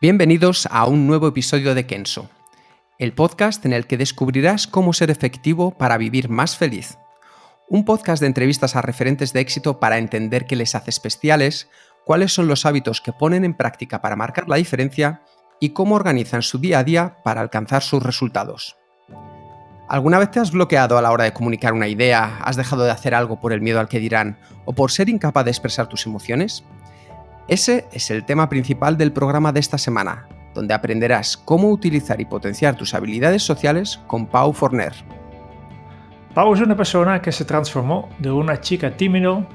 Bienvenidos a un nuevo episodio de Kenso, el podcast en el que descubrirás cómo ser efectivo para vivir más feliz. Un podcast de entrevistas a referentes de éxito para entender qué les hace especiales, cuáles son los hábitos que ponen en práctica para marcar la diferencia y cómo organizan su día a día para alcanzar sus resultados. ¿Alguna vez te has bloqueado a la hora de comunicar una idea, has dejado de hacer algo por el miedo al que dirán o por ser incapaz de expresar tus emociones? Ese es el tema principal del programa de esta semana, donde aprenderás cómo utilizar y potenciar tus habilidades sociales con Pau Forner. Pau es una persona que se transformó de un chico tímido,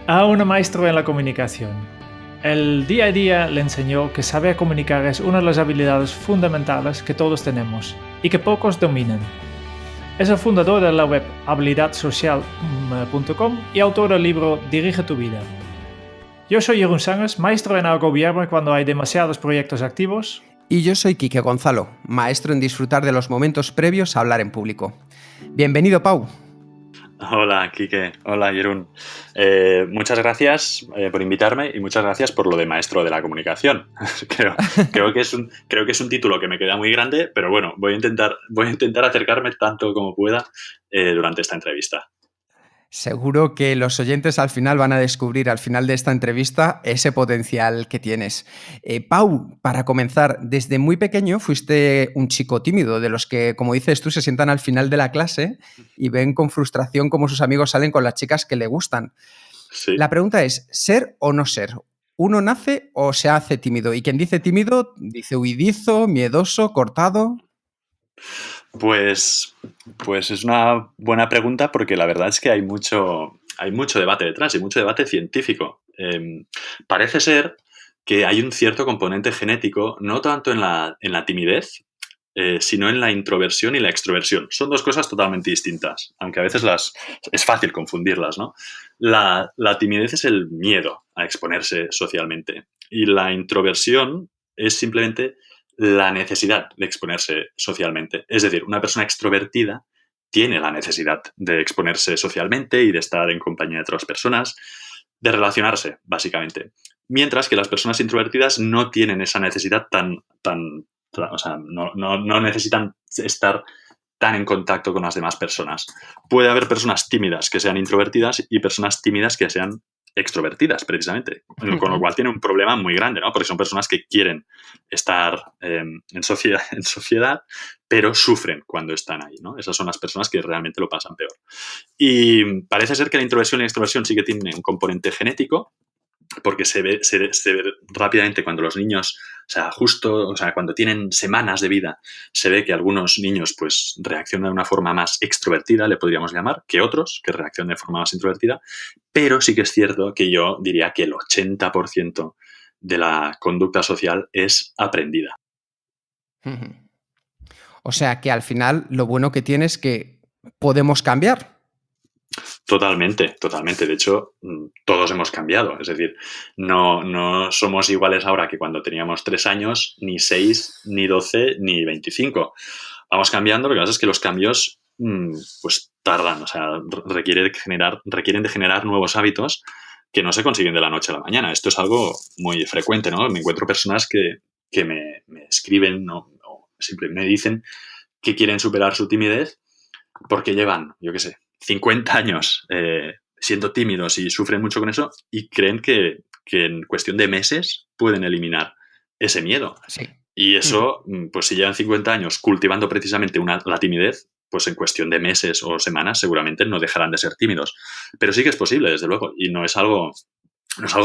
a una maestra en la comunicación. El día a día le enseñó que saber comunicar es una de las habilidades fundamentales que todos tenemos y que pocos dominan. Es el fundador de la web habilidadsocial.com y autor del libro Dirige tu vida. Yo soy Jeroen Sangers, maestro en agobiarme cuando hay demasiados proyectos activos. Y yo soy Quique Gonzalo, maestro en disfrutar de los momentos previos a hablar en público. Bienvenido, Pau. Hola, Quique. Hola, Jeroen. Muchas gracias por invitarme y muchas gracias por lo de maestro de la comunicación. creo que es un título que me queda muy grande, pero bueno, voy a intentar acercarme tanto como pueda durante esta entrevista. Seguro que los oyentes al final van a descubrir al final de esta entrevista ese potencial que tienes. Pau, para comenzar, desde muy pequeño fuiste un chico tímido, de los que, como dices tú, se sientan al final de la clase y ven con frustración cómo sus amigos salen con las chicas que le gustan. Sí. La pregunta es, ¿ser o no ser? ¿Uno nace o se hace tímido? Y quien dice tímido, dice huidizo, miedoso, cortado. Pues es una buena pregunta porque la verdad es que hay mucho debate detrás y mucho debate científico. Parece ser que hay un cierto componente genético, no tanto en la timidez, sino en la introversión y la extroversión. Son dos cosas totalmente distintas, aunque a veces es fácil confundirlas, ¿no? La timidez es el miedo a exponerse socialmente y la introversión es simplemente la necesidad de exponerse socialmente. Es decir, una persona extrovertida tiene la necesidad de exponerse socialmente y de estar en compañía de otras personas, de relacionarse, básicamente. Mientras que las personas introvertidas no tienen esa necesidad o sea, no necesitan estar tan en contacto con las demás personas. Puede haber personas tímidas que sean introvertidas y personas tímidas que sean extrovertidas, precisamente, con lo cual tiene un problema muy grande, ¿no? Porque son personas que quieren estar en sociedad, pero sufren cuando están ahí, ¿no? Esas son las personas que realmente lo pasan peor. Y parece ser que la introversión y la extroversión sí que tienen un componente genético, porque se ve rápidamente cuando los niños, cuando tienen semanas de vida, se ve que algunos niños pues reaccionan de una forma más extrovertida, le podríamos llamar, que otros que reaccionan de forma más introvertida, pero sí que es cierto que yo diría que el 80% de la conducta social es aprendida. O sea que al final lo bueno que tiene es que podemos cambiar. Totalmente. De hecho, todos hemos cambiado. Es decir, no somos iguales ahora que cuando teníamos 3 años, ni 6, ni 12, ni 25. Vamos cambiando. Lo que pasa es que los cambios pues tardan. O sea, requieren de generar nuevos hábitos que no se consiguen de la noche a la mañana. Esto es algo muy frecuente, ¿no? Me encuentro personas que me escriben, ¿no? O simplemente me dicen que quieren superar su timidez porque llevan, 50 años siendo tímidos y sufren mucho con eso y creen que en cuestión de meses pueden eliminar ese miedo. Sí. Y eso, pues si llevan 50 años cultivando precisamente la timidez, pues en cuestión de meses o semanas seguramente no dejarán de ser tímidos. Pero sí que es posible, desde luego, y no es algo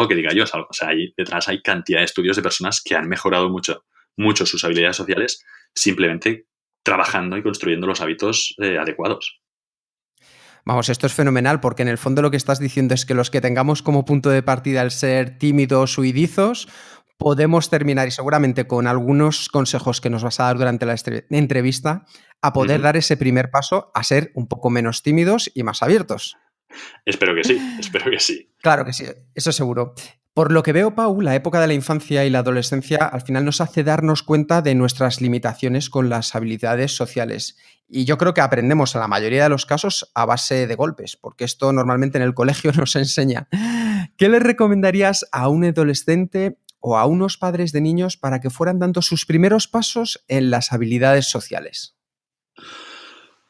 que diga yo, o sea, ahí detrás hay cantidad de estudios de personas que han mejorado mucho sus habilidades sociales simplemente trabajando y construyendo los hábitos adecuados. Vamos, esto es fenomenal porque en el fondo lo que estás diciendo es que los que tengamos como punto de partida el ser tímidos, huidizos, podemos terminar, y seguramente con algunos consejos que nos vas a dar durante la entrevista, a poder dar ese primer paso a ser un poco menos tímidos y más abiertos. Espero que sí. Claro que sí, eso seguro. Por lo que veo, Pau, la época de la infancia y la adolescencia al final nos hace darnos cuenta de nuestras limitaciones con las habilidades sociales. Y yo creo que aprendemos en la mayoría de los casos a base de golpes, porque esto normalmente en el colegio nos enseña. ¿Qué le recomendarías a un adolescente o a unos padres de niños para que fueran dando sus primeros pasos en las habilidades sociales?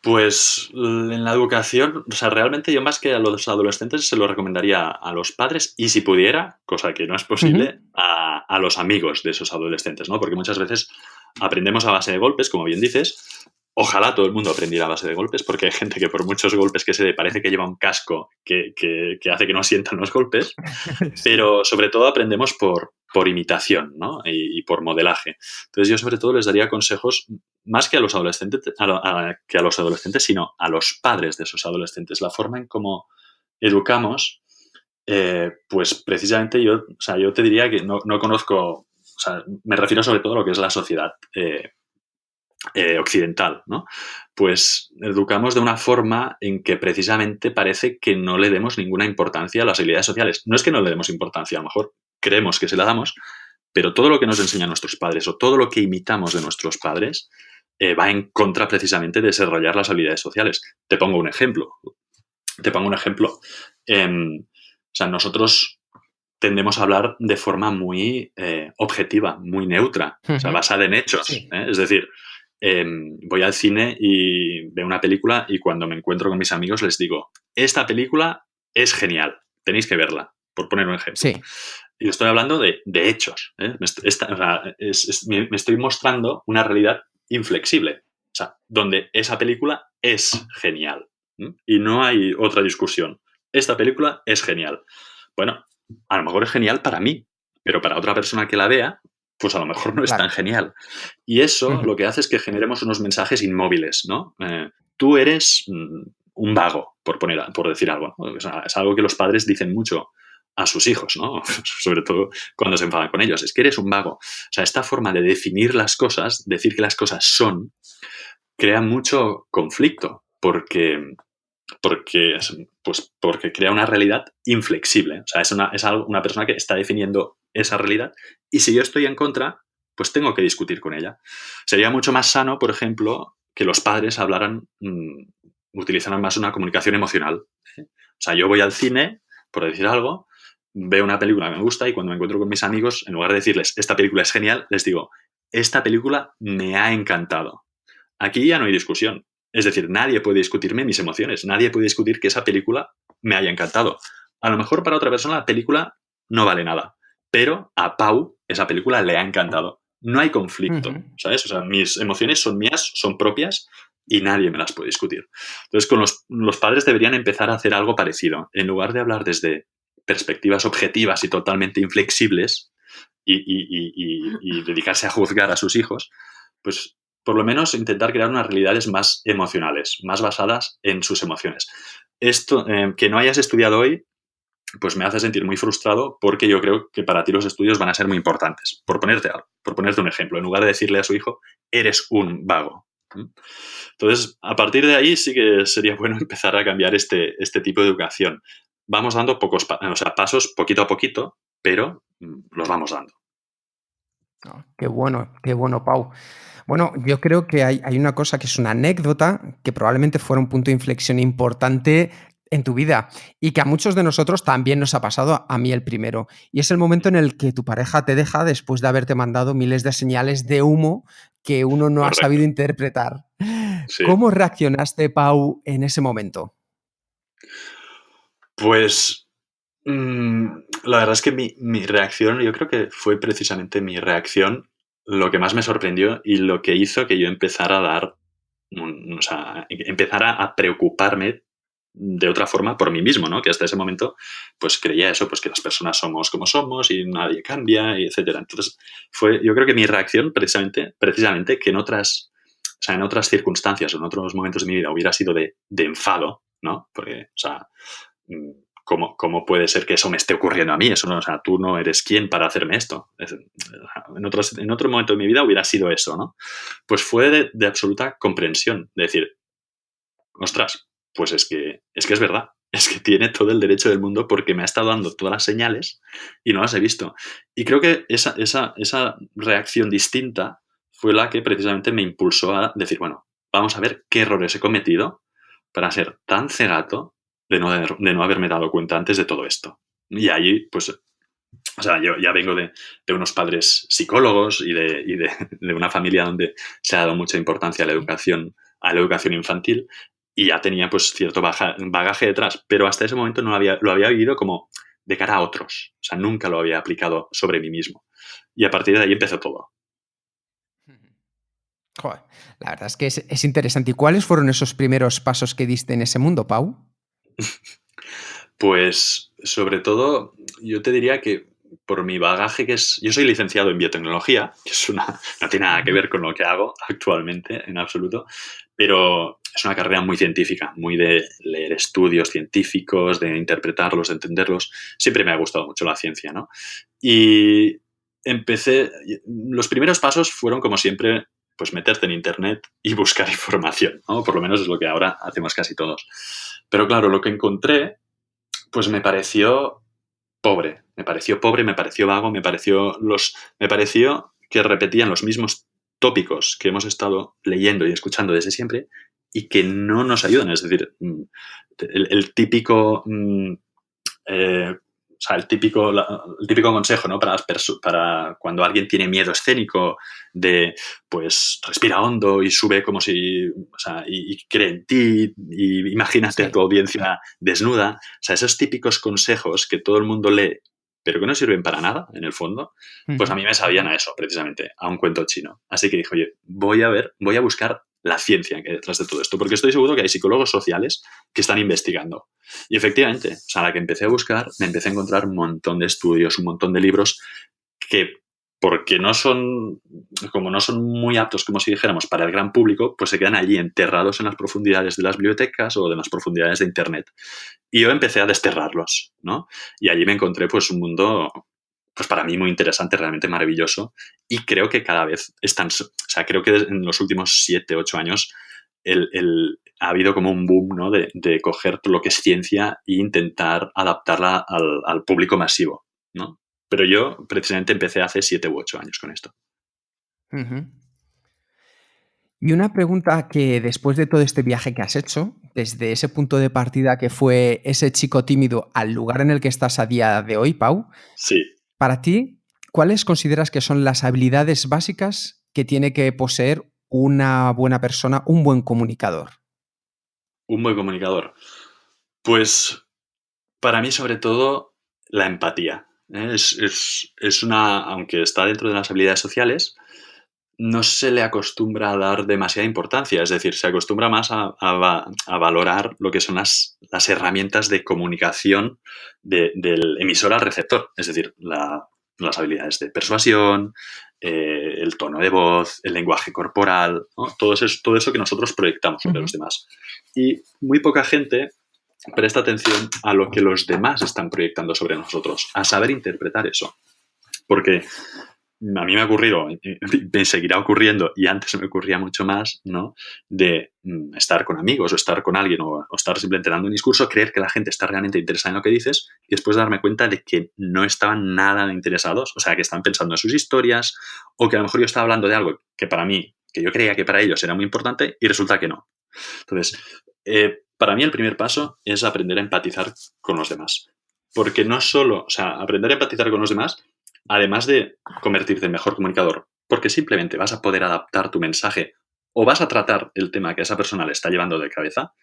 Pues en la educación, o sea, realmente yo más que a los adolescentes se lo recomendaría a los padres y si pudiera, cosa que no es posible, a los amigos de esos adolescentes, ¿no? Porque muchas veces aprendemos a base de golpes, como bien dices. Ojalá todo el mundo aprendiera a base de golpes, porque hay gente que por muchos golpes que se dé parece que lleva un casco que hace que no sientan los golpes, pero sobre todo aprendemos por imitación, ¿no? Y por modelaje. Entonces yo sobre todo les daría consejos más que a los adolescentes, sino a los padres de esos adolescentes. La forma en cómo educamos, pues precisamente yo te diría que no conozco, o sea, me refiero sobre todo a lo que es la sociedad occidental, ¿no? Pues educamos de una forma en que precisamente parece que no le demos ninguna importancia a las habilidades sociales. No es que no le demos importancia, a lo mejor creemos que se la damos, pero todo lo que nos enseñan nuestros padres o todo lo que imitamos de nuestros padres va en contra precisamente de desarrollar las habilidades sociales. Te pongo un ejemplo. O sea, nosotros tendemos a hablar de forma muy objetiva, muy neutra, o sea, basada en hechos. Sí. Es decir, voy al cine y veo una película y cuando me encuentro con mis amigos les digo, esta película es genial, tenéis que verla, por poner un ejemplo. Sí. Y estoy hablando de hechos. Me estoy mostrando una realidad inflexible, o sea, donde esa película es genial. Y no hay otra discusión. Esta película es genial. Bueno, a lo mejor es genial para mí, pero para otra persona que la vea, pues a lo mejor no es tan genial. Y eso lo que hace es que generemos unos mensajes inmóviles, ¿no? Tú eres un vago, por decir algo, ¿no? O sea, es algo que los padres dicen mucho a sus hijos, ¿no? Sobre todo cuando se enfadan con ellos. Es que eres un vago. O sea, esta forma de definir las cosas, decir que las cosas son, crea mucho conflicto porque crea una realidad inflexible. O sea, es una persona que está definiendo esa realidad y si yo estoy en contra, pues tengo que discutir con ella. Sería mucho más sano, por ejemplo, que los padres utilizaran más una comunicación emocional. O sea, yo voy al cine, por decir algo, veo una película que me gusta y cuando me encuentro con mis amigos, en lugar de decirles, esta película es genial, les digo, esta película me ha encantado. Aquí ya no hay discusión. Es decir, nadie puede discutirme mis emociones. Nadie puede discutir que esa película me haya encantado. A lo mejor para otra persona la película no vale nada. Pero a Pau esa película le ha encantado. No hay conflicto, ¿sabes? O sea, mis emociones son mías, son propias y nadie me las puede discutir. Entonces, con los padres deberían empezar a hacer algo parecido. En lugar de hablar desde perspectivas objetivas y totalmente inflexibles y dedicarse a juzgar a sus hijos, pues por lo menos intentar crear unas realidades más emocionales, más basadas en sus emociones. Esto, que no hayas estudiado hoy, pues me hace sentir muy frustrado porque yo creo que para ti los estudios van a ser muy importantes. Por ponerte un ejemplo, en lugar de decirle a su hijo, eres un vago. Entonces, a partir de ahí sí que sería bueno empezar a cambiar este tipo de educación. Vamos dando pasos poquito a poquito, pero los vamos dando. Oh, qué bueno, Pau. Bueno, yo creo que hay una cosa que es una anécdota que probablemente fuera un punto de inflexión importante en tu vida y que a muchos de nosotros también nos ha pasado, a mí el primero. Y es el momento en el que tu pareja te deja después de haberte mandado miles de señales de humo que uno no Correcto. ha sabido interpretar. Sí. ¿Cómo reaccionaste, Pau, en ese momento? Pues la verdad es que mi reacción, yo creo que fue precisamente mi reacción lo que más me sorprendió y lo que hizo que yo empezara empezara a preocuparme de otra forma por mí mismo, ¿no? Que hasta ese momento pues creía eso, pues que las personas somos como somos y nadie cambia, y etcétera. Entonces yo creo que mi reacción precisamente que en otras circunstancias o en otros momentos de mi vida hubiera sido de enfado, ¿no? Porque, o sea, ¿cómo puede ser que eso me esté ocurriendo a mí? Eso no, o sea, tú no eres quien para hacerme esto. En otro momento de mi vida hubiera sido eso, ¿no? Pues fue de absoluta comprensión, de decir, ostras, pues es que es verdad, es que tiene todo el derecho del mundo porque me ha estado dando todas las señales y no las he visto. Y creo que esa reacción distinta fue la que precisamente me impulsó a decir, bueno, vamos a ver qué errores he cometido para ser tan cegato de no haberme dado cuenta antes de todo esto. Y ahí, pues, O sea, yo ya vengo de unos padres psicólogos y de una familia donde se ha dado mucha importancia a la educación infantil, y ya tenía pues cierto bagaje detrás, pero hasta ese momento no lo había vivido como de cara a otros. O sea, nunca lo había aplicado sobre mí mismo. Y a partir de ahí empezó todo. Joder, la verdad es que es interesante. ¿Y cuáles fueron esos primeros pasos que diste en ese mundo, Pau? Pues, sobre todo, yo te diría que por mi bagaje, yo soy licenciado en biotecnología, que no tiene nada que ver con lo que hago actualmente, en absoluto, pero es una carrera muy científica, muy de leer estudios científicos, de interpretarlos, de entenderlos. Siempre me ha gustado mucho la ciencia, ¿no? Y los primeros pasos fueron, como siempre, pues meterte en internet y buscar información, ¿no? Por lo menos es lo que ahora hacemos casi todos. Pero claro, lo que encontré, pues me pareció pobre, me pareció vago, me pareció que repetían los mismos tópicos que hemos estado leyendo y escuchando desde siempre y que no nos ayudan. Es decir, el típico o sea, el típico consejo, ¿no? Para cuando alguien tiene miedo escénico de, pues, respira hondo y sube como si, o sea, y cree en ti, y imagínate a tu audiencia desnuda. O sea, esos típicos consejos que todo el mundo lee, pero que no sirven para nada, en el fondo, pues a mí me sabían a eso, precisamente, a un cuento chino. Así que dije, oye, voy a buscar la ciencia que hay detrás de todo esto, porque estoy seguro que hay psicólogos sociales que están investigando. Y efectivamente, o sea, a la que empecé a buscar, me empecé a encontrar un montón de estudios, un montón de libros que, porque no son muy aptos, como si dijéramos, para el gran público, pues se quedan allí enterrados en las profundidades de las bibliotecas o de las profundidades de Internet. Y yo empecé a desterrarlos, ¿no? Y allí me encontré pues un mundo, pues para mí muy interesante, realmente maravilloso, y creo que cada vez creo que en los últimos 7, 8 años ha habido como un boom, ¿no? de coger lo que es ciencia e intentar adaptarla al público masivo, ¿no? Pero yo precisamente empecé hace 7 u 8 años con esto. Uh-huh. Y una pregunta que después de todo este viaje que has hecho, desde ese punto de partida que fue ese chico tímido al lugar en el que estás a día de hoy, Pau, sí. Para ti, ¿cuáles consideras que son las habilidades básicas que tiene que poseer una buena persona, un buen comunicador? Un buen comunicador. Pues para mí, sobre todo, la empatía. Aunque está dentro de las habilidades sociales, no se le acostumbra a dar demasiada importancia. Es decir, se acostumbra más a valorar lo que son las herramientas de comunicación del emisor al receptor. Es decir, las habilidades de persuasión, el tono de voz, el lenguaje corporal, ¿no? Todo eso que nosotros proyectamos sobre los demás. Y muy poca gente presta atención a lo que los demás están proyectando sobre nosotros, a saber interpretar eso. Porque a mí me ha ocurrido, me seguirá ocurriendo, y antes me ocurría mucho más, ¿no? De estar con amigos o estar con alguien o estar simplemente dando un discurso, creer que la gente está realmente interesada en lo que dices y después darme cuenta de que no estaban nada interesados, o sea, que están pensando en sus historias o que a lo mejor yo estaba hablando de algo que para mí, que yo creía que para ellos era muy importante y resulta que no. Entonces, para mí el primer paso es aprender a empatizar con los demás. Porque no solo, o sea, aprender a empatizar con los demás, además de convertirte en mejor comunicador, porque simplemente vas a poder adaptar tu mensaje o vas a tratar el tema que a esa persona le está llevando de cabeza.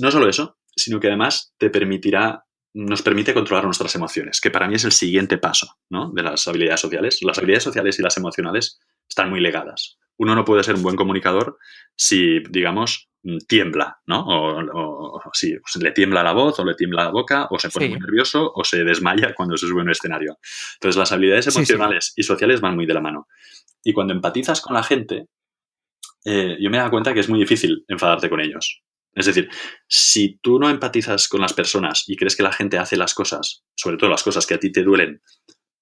No solo eso, sino que además nos permite controlar nuestras emociones, que para mí es el siguiente paso, ¿no? De las habilidades sociales. Las habilidades sociales y las emocionales están muy ligadas. Uno no puede ser un buen comunicador si, digamos, tiembla, ¿no? O si le tiembla la voz o le tiembla la boca o se pone muy nervioso o se desmaya cuando se sube a un escenario. Entonces, las habilidades emocionales y sociales van muy de la mano. Y cuando empatizas con la gente, yo me he dado cuenta que es muy difícil enfadarte con ellos. Es decir, si tú no empatizas con las personas y crees que la gente hace las cosas, sobre todo las cosas que a ti te duelen,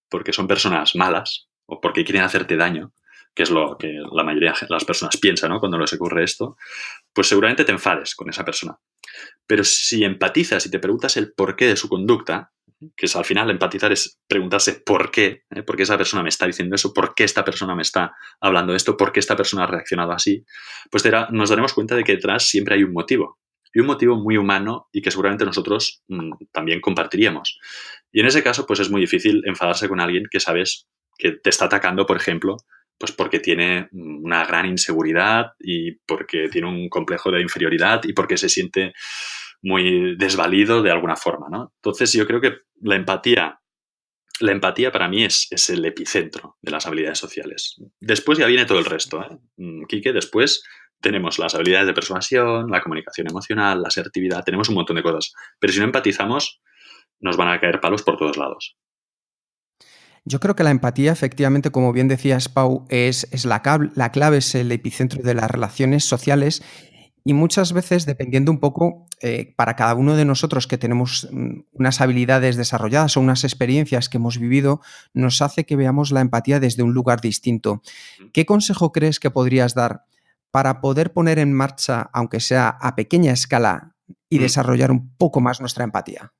porque son personas malas o porque quieren hacerte daño, que es lo que la mayoría de las personas piensan, ¿no? Cuando les ocurre esto, pues seguramente te enfades con esa persona. Pero si empatizas y te preguntas el porqué de su conducta, que es al final empatizar es preguntarse por qué esa persona me está diciendo eso, por qué esta persona me está hablando de esto, por qué esta persona ha reaccionado así, pues nos daremos cuenta de que detrás siempre hay un motivo. y un motivo muy humano y que seguramente nosotros también compartiríamos. Y en ese caso, pues es muy difícil enfadarse con alguien que sabes que te está atacando, por ejemplo, pues porque tiene una gran inseguridad y porque tiene un complejo de inferioridad y porque se siente muy desvalido de alguna forma, ¿no? Entonces yo creo que la empatía para mí es el epicentro de las habilidades sociales. Después ya viene todo el resto, Quique, después tenemos las habilidades de persuasión, la comunicación emocional, la asertividad, tenemos un montón de cosas. Pero si no empatizamos, nos van a caer palos por todos lados. Yo creo que la empatía, efectivamente, como bien decías, Pau, es la clave, es el epicentro de las relaciones sociales y muchas veces, dependiendo un poco, para cada uno de nosotros que tenemos unas habilidades desarrolladas o unas experiencias que hemos vivido, nos hace que veamos la empatía desde un lugar distinto. ¿Qué consejo crees que podrías dar para poder poner en marcha, aunque sea a pequeña escala, y desarrollar un poco más nuestra empatía?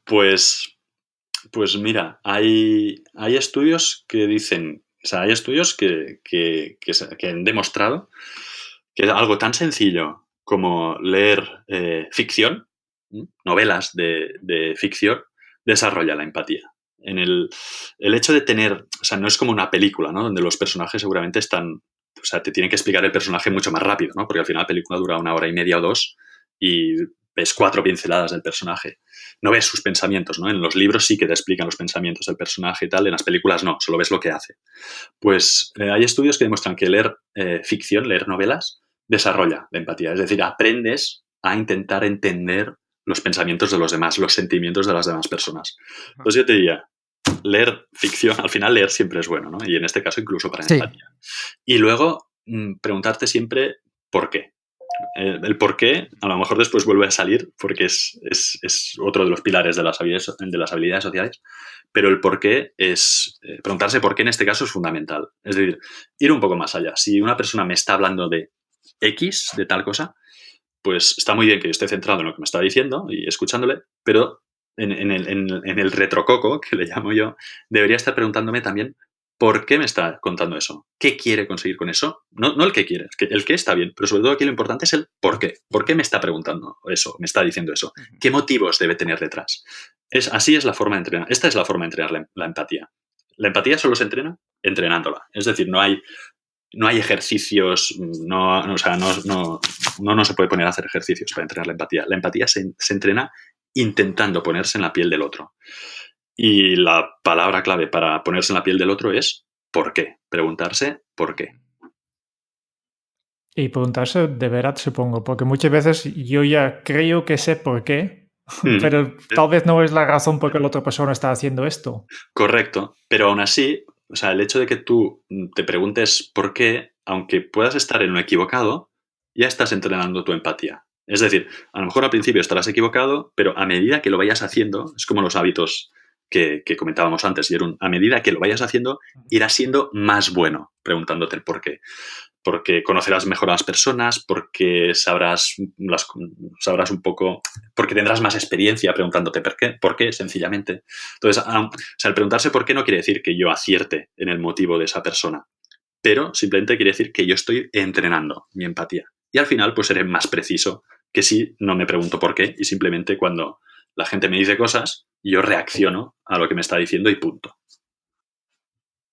Pues mira, hay estudios que dicen, o sea, hay estudios que han demostrado que algo tan sencillo como leer ficción, novelas de ficción, desarrolla la empatía. El hecho de tener, o sea, no es como una película, ¿no? Donde los personajes seguramente están, o sea, te tienen que explicar el personaje mucho más rápido, ¿no? Porque al final la película dura 1 hora y media o 2 y ves 4 pinceladas del personaje. No ves sus pensamientos, ¿no? En los libros sí que te explican los pensamientos del personaje y tal, en las películas no, solo ves lo que hace. Pues hay estudios que demuestran que leer ficción, leer novelas, desarrolla la empatía. Es decir, aprendes a intentar entender los pensamientos de los demás, los sentimientos de las demás personas. Entonces yo te diría, leer ficción, al final leer siempre es bueno, ¿no? Y en este caso incluso para empatía. Y luego preguntarte siempre por qué. El por qué, a lo mejor después vuelve a salir, porque es otro de los pilares de las habilidades sociales, pero el por qué es, preguntarse por qué en este caso es fundamental. Es decir, ir un poco más allá. Si una persona me está hablando de X, de tal cosa, pues está muy bien que yo esté centrado en lo que me está diciendo y escuchándole, pero en el retrococo, que le llamo yo, debería estar preguntándome también ¿por qué me está contando eso? ¿Qué quiere conseguir con eso? No el que quiere, el que está bien, pero sobre todo aquí lo importante es el por qué. ¿Por qué me está preguntando eso? ¿Me está diciendo eso? ¿Qué motivos debe tener detrás? Así es la forma de entrenar. Esta es la forma de entrenar la empatía. La empatía solo se entrena entrenándola. Es decir, no hay ejercicios, no se puede poner a hacer ejercicios para entrenar la empatía. La empatía se entrena intentando ponerse en la piel del otro. Y la palabra clave para ponerse en la piel del otro es ¿por qué? Preguntarse ¿por qué? Y preguntarse de verdad, supongo, porque muchas veces yo ya creo que sé por qué, pero tal vez no es la razón por que la otra persona está haciendo esto. Correcto, pero aún así, o sea, el hecho de que tú te preguntes por qué, aunque puedas estar en lo equivocado, ya estás entrenando tu empatía. Es decir, a lo mejor al principio estarás equivocado, pero a medida que lo vayas haciendo, es como los hábitos que comentábamos antes, Jerún, a medida que lo vayas haciendo, irás siendo más bueno preguntándote el por qué. Porque conocerás mejor a las personas, porque sabrás un poco, porque tendrás más experiencia preguntándote por qué, sencillamente. Entonces, el preguntarse por qué no quiere decir que yo acierte en el motivo de esa persona, pero simplemente quiere decir que yo estoy entrenando mi empatía. Y al final, pues seré más preciso que si no me pregunto por qué y simplemente cuando la gente me dice cosas, yo reacciono a lo que me está diciendo y punto.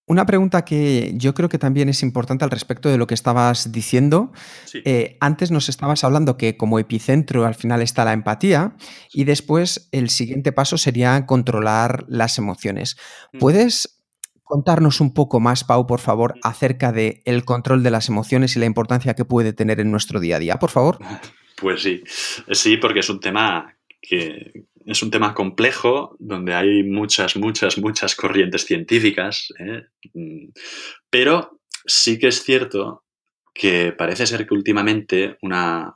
Una pregunta que yo creo que también es importante al respecto de lo que estabas diciendo. Sí. Antes nos estabas hablando que como epicentro al final está la empatía y después el siguiente paso sería controlar las emociones. ¿Puedes contarnos un poco más, Pau, por favor, acerca del control de las emociones y la importancia que puede tener en nuestro día a día, por favor? Pues sí, porque es un tema complejo, donde hay muchas corrientes científicas, pero sí que es cierto que parece ser que últimamente una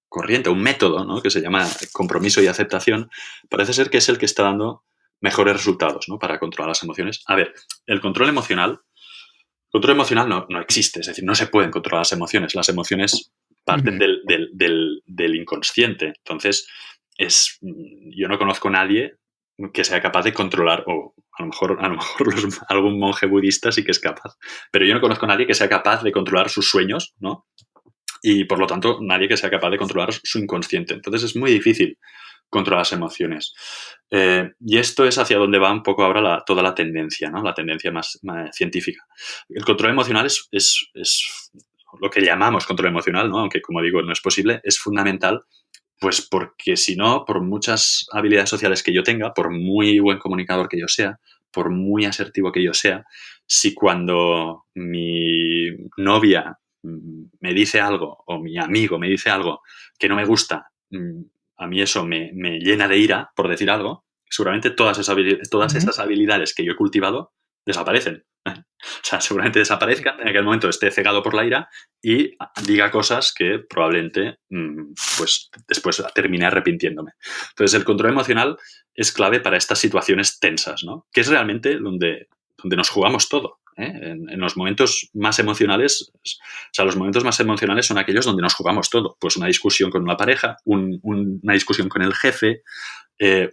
corriente, un método, ¿no?, que se llama compromiso y aceptación, parece ser que es el que está dando mejores resultados, ¿no?, para controlar las emociones. A ver, el control emocional no existe, es decir, no se pueden controlar las emociones. Las emociones parten del inconsciente. Entonces, yo no conozco a nadie que sea capaz de controlar, o a lo mejor algún monje budista sí que es capaz, pero yo no conozco a nadie que sea capaz de controlar sus sueños, ¿no?, y por lo tanto nadie que sea capaz de controlar su inconsciente. Entonces es muy difícil controlar las emociones. Y esto es hacia donde va un poco ahora toda la tendencia, ¿no? La tendencia más científica. El control emocional es lo que llamamos control emocional, ¿no? Aunque, como digo, no es posible, es fundamental, pues porque si no, por muchas habilidades sociales que yo tenga, por muy buen comunicador que yo sea, por muy asertivo que yo sea, si cuando mi novia me dice algo o mi amigo me dice algo que no me gusta, a mí eso me llena de ira, por decir algo, seguramente todas esas habilidades que yo he cultivado desaparecen. O sea, seguramente desaparezcan, en aquel momento esté cegado por la ira y diga cosas que probablemente pues después termine arrepintiéndome. Entonces, el control emocional es clave para estas situaciones tensas, ¿no? Que es realmente donde nos jugamos todo. En los momentos más emocionales, o sea, los momentos más emocionales son aquellos donde nos jugamos todo. Pues una discusión con una pareja, una discusión con el jefe,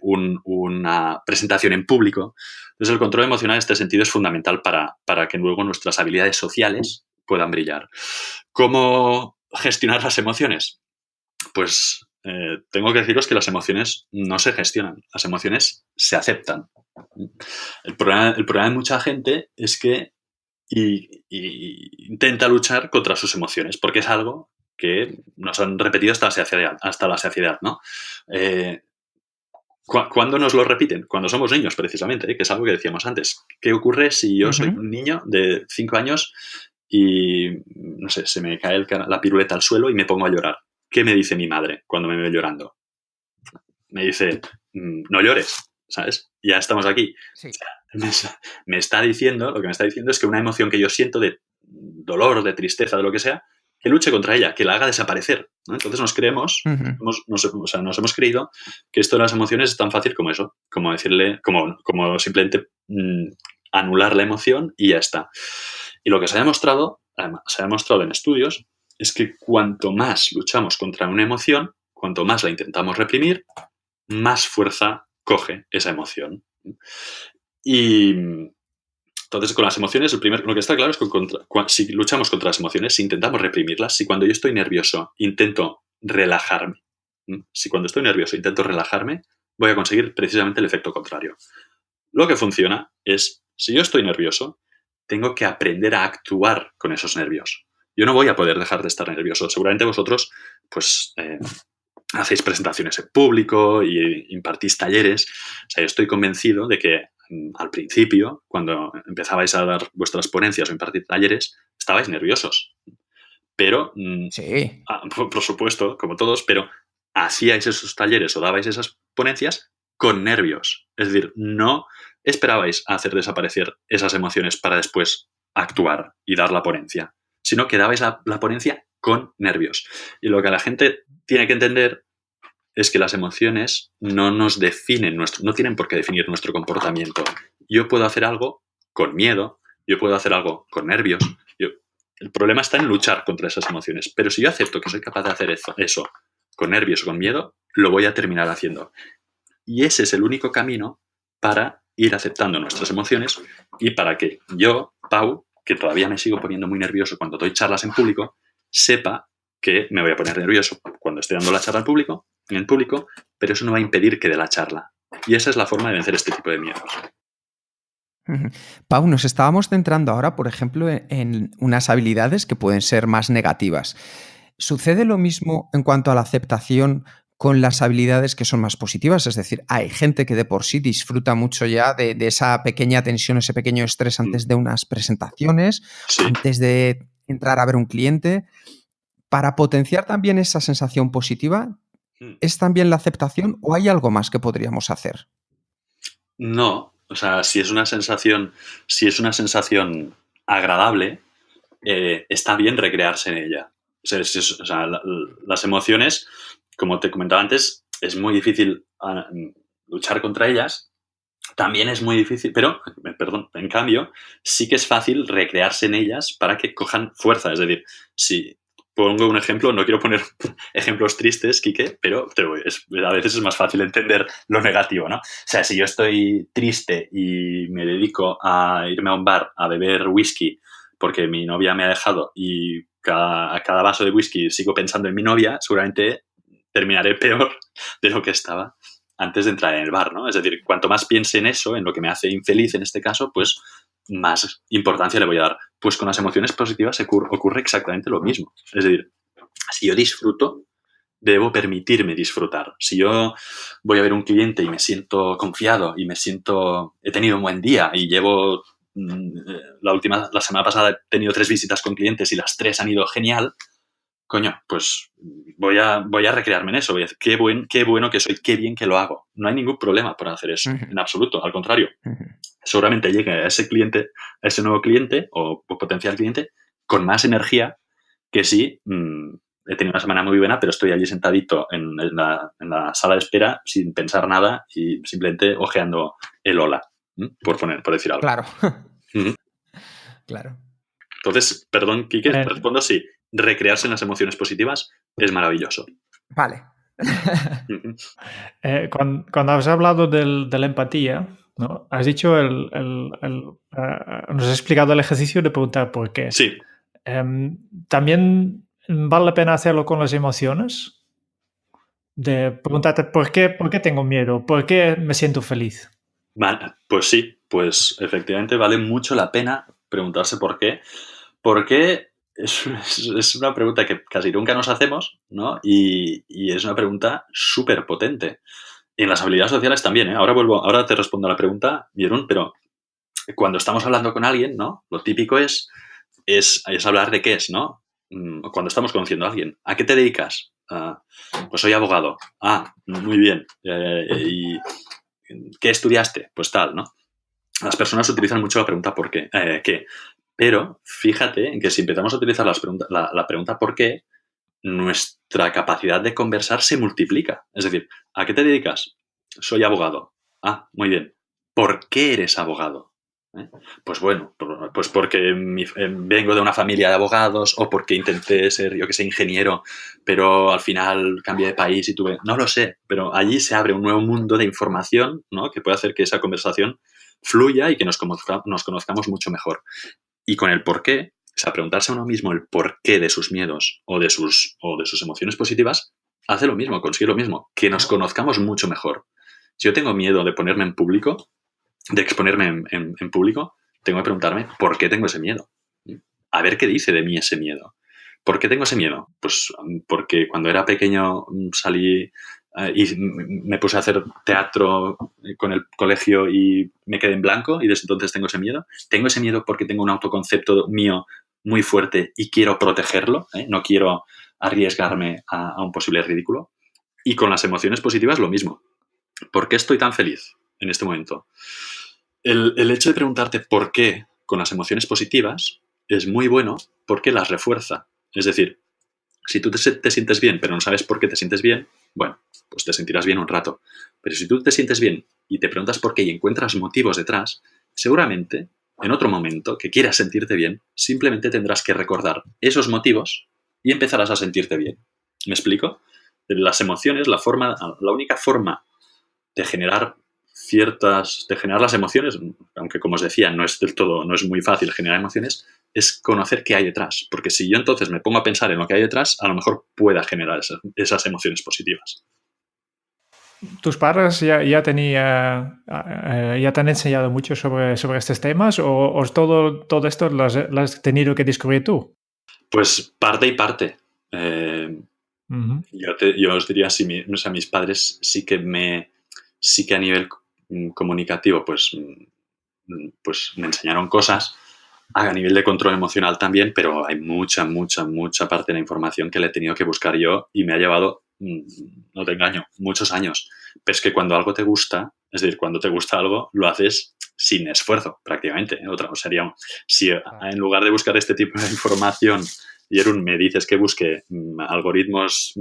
una presentación en público. Entonces, el control emocional en este sentido es fundamental para que luego nuestras habilidades sociales puedan brillar. ¿Cómo gestionar las emociones? Pues tengo que deciros que las emociones no se gestionan, las emociones se aceptan. El problema de mucha gente es que intenta luchar contra sus emociones, porque es algo que nos han repetido hasta la saciedad, ¿no? ¿Cuándo nos lo repiten? Cuando somos niños, precisamente, que es algo que decíamos antes. ¿Qué ocurre si yo soy un niño de 5 años y, no sé, se me cae la piruleta al suelo y me pongo a llorar? ¿Qué me dice mi madre cuando me ve llorando? Me dice, no llores, ¿sabes? Ya estamos aquí. Sí. Lo que me está diciendo es que una emoción que yo siento de dolor, de tristeza, de lo que sea, que luche contra ella, que la haga desaparecer, ¿no? Entonces nos creemos, nos hemos creído que esto de las emociones es tan fácil como eso, como decirle, como simplemente anular la emoción y ya está. Y lo que se ha demostrado en estudios, es que cuanto más luchamos contra una emoción, cuanto más la intentamos reprimir, más fuerza coge esa emoción. Y entonces, con las emociones, lo que está claro es que si luchamos contra las emociones, si intentamos reprimirlas, si cuando yo estoy nervioso intento relajarme, voy a conseguir precisamente el efecto contrario. Lo que funciona es, si yo estoy nervioso, tengo que aprender a actuar con esos nervios. Yo no voy a poder dejar de estar nervioso. Seguramente vosotros, pues, hacéis presentaciones en público y impartís talleres. O sea, yo estoy convencido de que al principio, cuando empezabais a dar vuestras ponencias o impartir talleres, estabais nerviosos. Pero, sí. Por supuesto, como todos, pero hacíais esos talleres o dabais esas ponencias con nervios. Es decir, no esperabais a hacer desaparecer esas emociones para después actuar y dar la ponencia, sino que dabais la ponencia con nervios. Y lo que la gente tiene que entender es que las emociones no nos definen, no tienen por qué definir nuestro comportamiento. Yo puedo hacer algo con miedo, yo puedo hacer algo con nervios. El problema está en luchar contra esas emociones. Pero si yo acepto que soy capaz de hacer eso con nervios o con miedo, lo voy a terminar haciendo. Y ese es el único camino para ir aceptando nuestras emociones y para que yo, Pau, que todavía me sigo poniendo muy nervioso cuando doy charlas en público, sepa que me voy a poner nervioso cuando esté dando la charla en el público, pero eso no va a impedir que dé la charla. Y esa es la forma de vencer este tipo de miedos. Pau, nos estábamos centrando ahora, por ejemplo, en unas habilidades que pueden ser más negativas. ¿Sucede lo mismo en cuanto a la aceptación con las habilidades que son más positivas? Es decir, hay gente que de por sí disfruta mucho ya de esa pequeña tensión, ese pequeño estrés antes de unas presentaciones, sí, antes de entrar a ver un cliente. Para potenciar también esa sensación positiva, ¿es también la aceptación o hay algo más que podríamos hacer? No, o sea, si es una sensación agradable, está bien recrearse en ella. O sea, las emociones, como te comentaba antes, es muy difícil luchar contra ellas. También es muy difícil, pero, en cambio, sí que es fácil recrearse en ellas para que cojan fuerza. Es decir, si pongo un ejemplo, no quiero poner ejemplos tristes, Quique, pero a veces es más fácil entender lo negativo, ¿no? O sea, si yo estoy triste y me dedico a irme a un bar a beber whisky porque mi novia me ha dejado y a cada vaso de whisky sigo pensando en mi novia, seguramente terminaré peor de lo que estaba antes de entrar en el bar, ¿no? Es decir, cuanto más piense en eso, en lo que me hace infeliz en este caso, pues más importancia le voy a dar. Pues con las emociones positivas ocurre exactamente lo mismo. Es decir, si yo disfruto, debo permitirme disfrutar. Si yo voy a ver un cliente y me siento confiado y he tenido un buen día y llevo la semana pasada he tenido 3 visitas con clientes y las 3 han ido genial, coño, pues voy a recrearme en eso. Voy a decir, qué bueno que soy, qué bien que lo hago. No hay ningún problema por hacer eso, en absoluto. Al contrario, seguramente llegue a ese cliente, a ese nuevo cliente o potencial cliente con más energía que si he tenido una semana muy buena, pero estoy allí sentadito en la sala de espera sin pensar nada y simplemente ojeando el hola, por decir algo. Claro. Claro. Entonces, perdón, Quique, respondo sí. Recrearse en las emociones positivas es maravilloso. Vale. Cuando has hablado de la empatía, ¿no? Has dicho nos has explicado el ejercicio de preguntar por qué. Sí. ¿También vale la pena hacerlo con las emociones? De preguntarte por qué tengo miedo, por qué me siento feliz. Vale, pues sí, pues efectivamente vale mucho la pena preguntarse por qué. Porque es una pregunta que casi nunca nos hacemos, ¿no? Y es una pregunta súper potente. Y en las habilidades sociales también, ¿eh? Ahora te respondo a la pregunta, Jeroen, pero cuando estamos hablando con alguien, ¿no? Lo típico es hablar de qué es, ¿no? Cuando estamos conociendo a alguien. ¿A qué te dedicas? Pues soy abogado. Muy bien. ¿Y qué estudiaste? Pues tal, ¿no? Las personas utilizan mucho la pregunta ¿por qué? ¿Qué? Pero fíjate en que si empezamos a utilizar la pregunta ¿por qué?, nuestra capacidad de conversar se multiplica. Es decir, ¿a qué te dedicas? Soy abogado. Muy bien. ¿Por qué eres abogado? Pues bueno, pues porque vengo de una familia de abogados o porque intenté ser, yo que sé, ingeniero, pero al final cambié de país y tuve... No lo sé, pero allí se abre un nuevo mundo de información, ¿no?, que puede hacer que esa conversación fluya y que nos conozcamos mucho mejor. Y con el por qué, o sea, preguntarse a uno mismo el por qué de sus miedos o de sus emociones positivas, hace lo mismo, consigue lo mismo, que nos conozcamos mucho mejor. Si yo tengo miedo de ponerme en público, de exponerme en público, tengo que preguntarme por qué tengo ese miedo. A ver qué dice de mí ese miedo. ¿Por qué tengo ese miedo? Pues porque cuando era pequeño salí y me puse a hacer teatro con el colegio y me quedé en blanco y desde entonces tengo ese miedo. Tengo ese miedo porque tengo un autoconcepto mío muy fuerte y quiero protegerlo, no quiero arriesgarme a un posible ridículo. Y con las emociones positivas lo mismo. ¿Por qué estoy tan feliz en este momento? El hecho de preguntarte por qué con las emociones positivas es muy bueno porque las refuerza. Es decir, si tú te sientes bien pero no sabes por qué te sientes bien, bueno, pues te sentirás bien un rato. Pero si tú te sientes bien y te preguntas por qué y encuentras motivos detrás, seguramente en otro momento que quieras sentirte bien, simplemente tendrás que recordar esos motivos y empezarás a sentirte bien. ¿Me explico? Las emociones, la única forma de generar las emociones, aunque como os decía, no es muy fácil generar emociones, es conocer qué hay detrás. Porque si yo entonces me pongo a pensar en lo que hay detrás, a lo mejor pueda generar esas emociones positivas. ¿Tus padres ya te han enseñado mucho sobre estos temas o todo esto lo has tenido que descubrir tú? Pues parte y parte. Yo os diría, mis padres sí que a nivel comunicativo pues me enseñaron cosas, a nivel de control emocional también, pero hay mucha parte de la información que le he tenido que buscar yo y me ha llevado, no te engaño, muchos años. Pero es que cuando algo te gusta, es decir, cuando te gusta algo, lo haces sin esfuerzo, prácticamente. Sería, si en lugar de buscar este tipo de información, Jeroen, me dices que busque algoritmos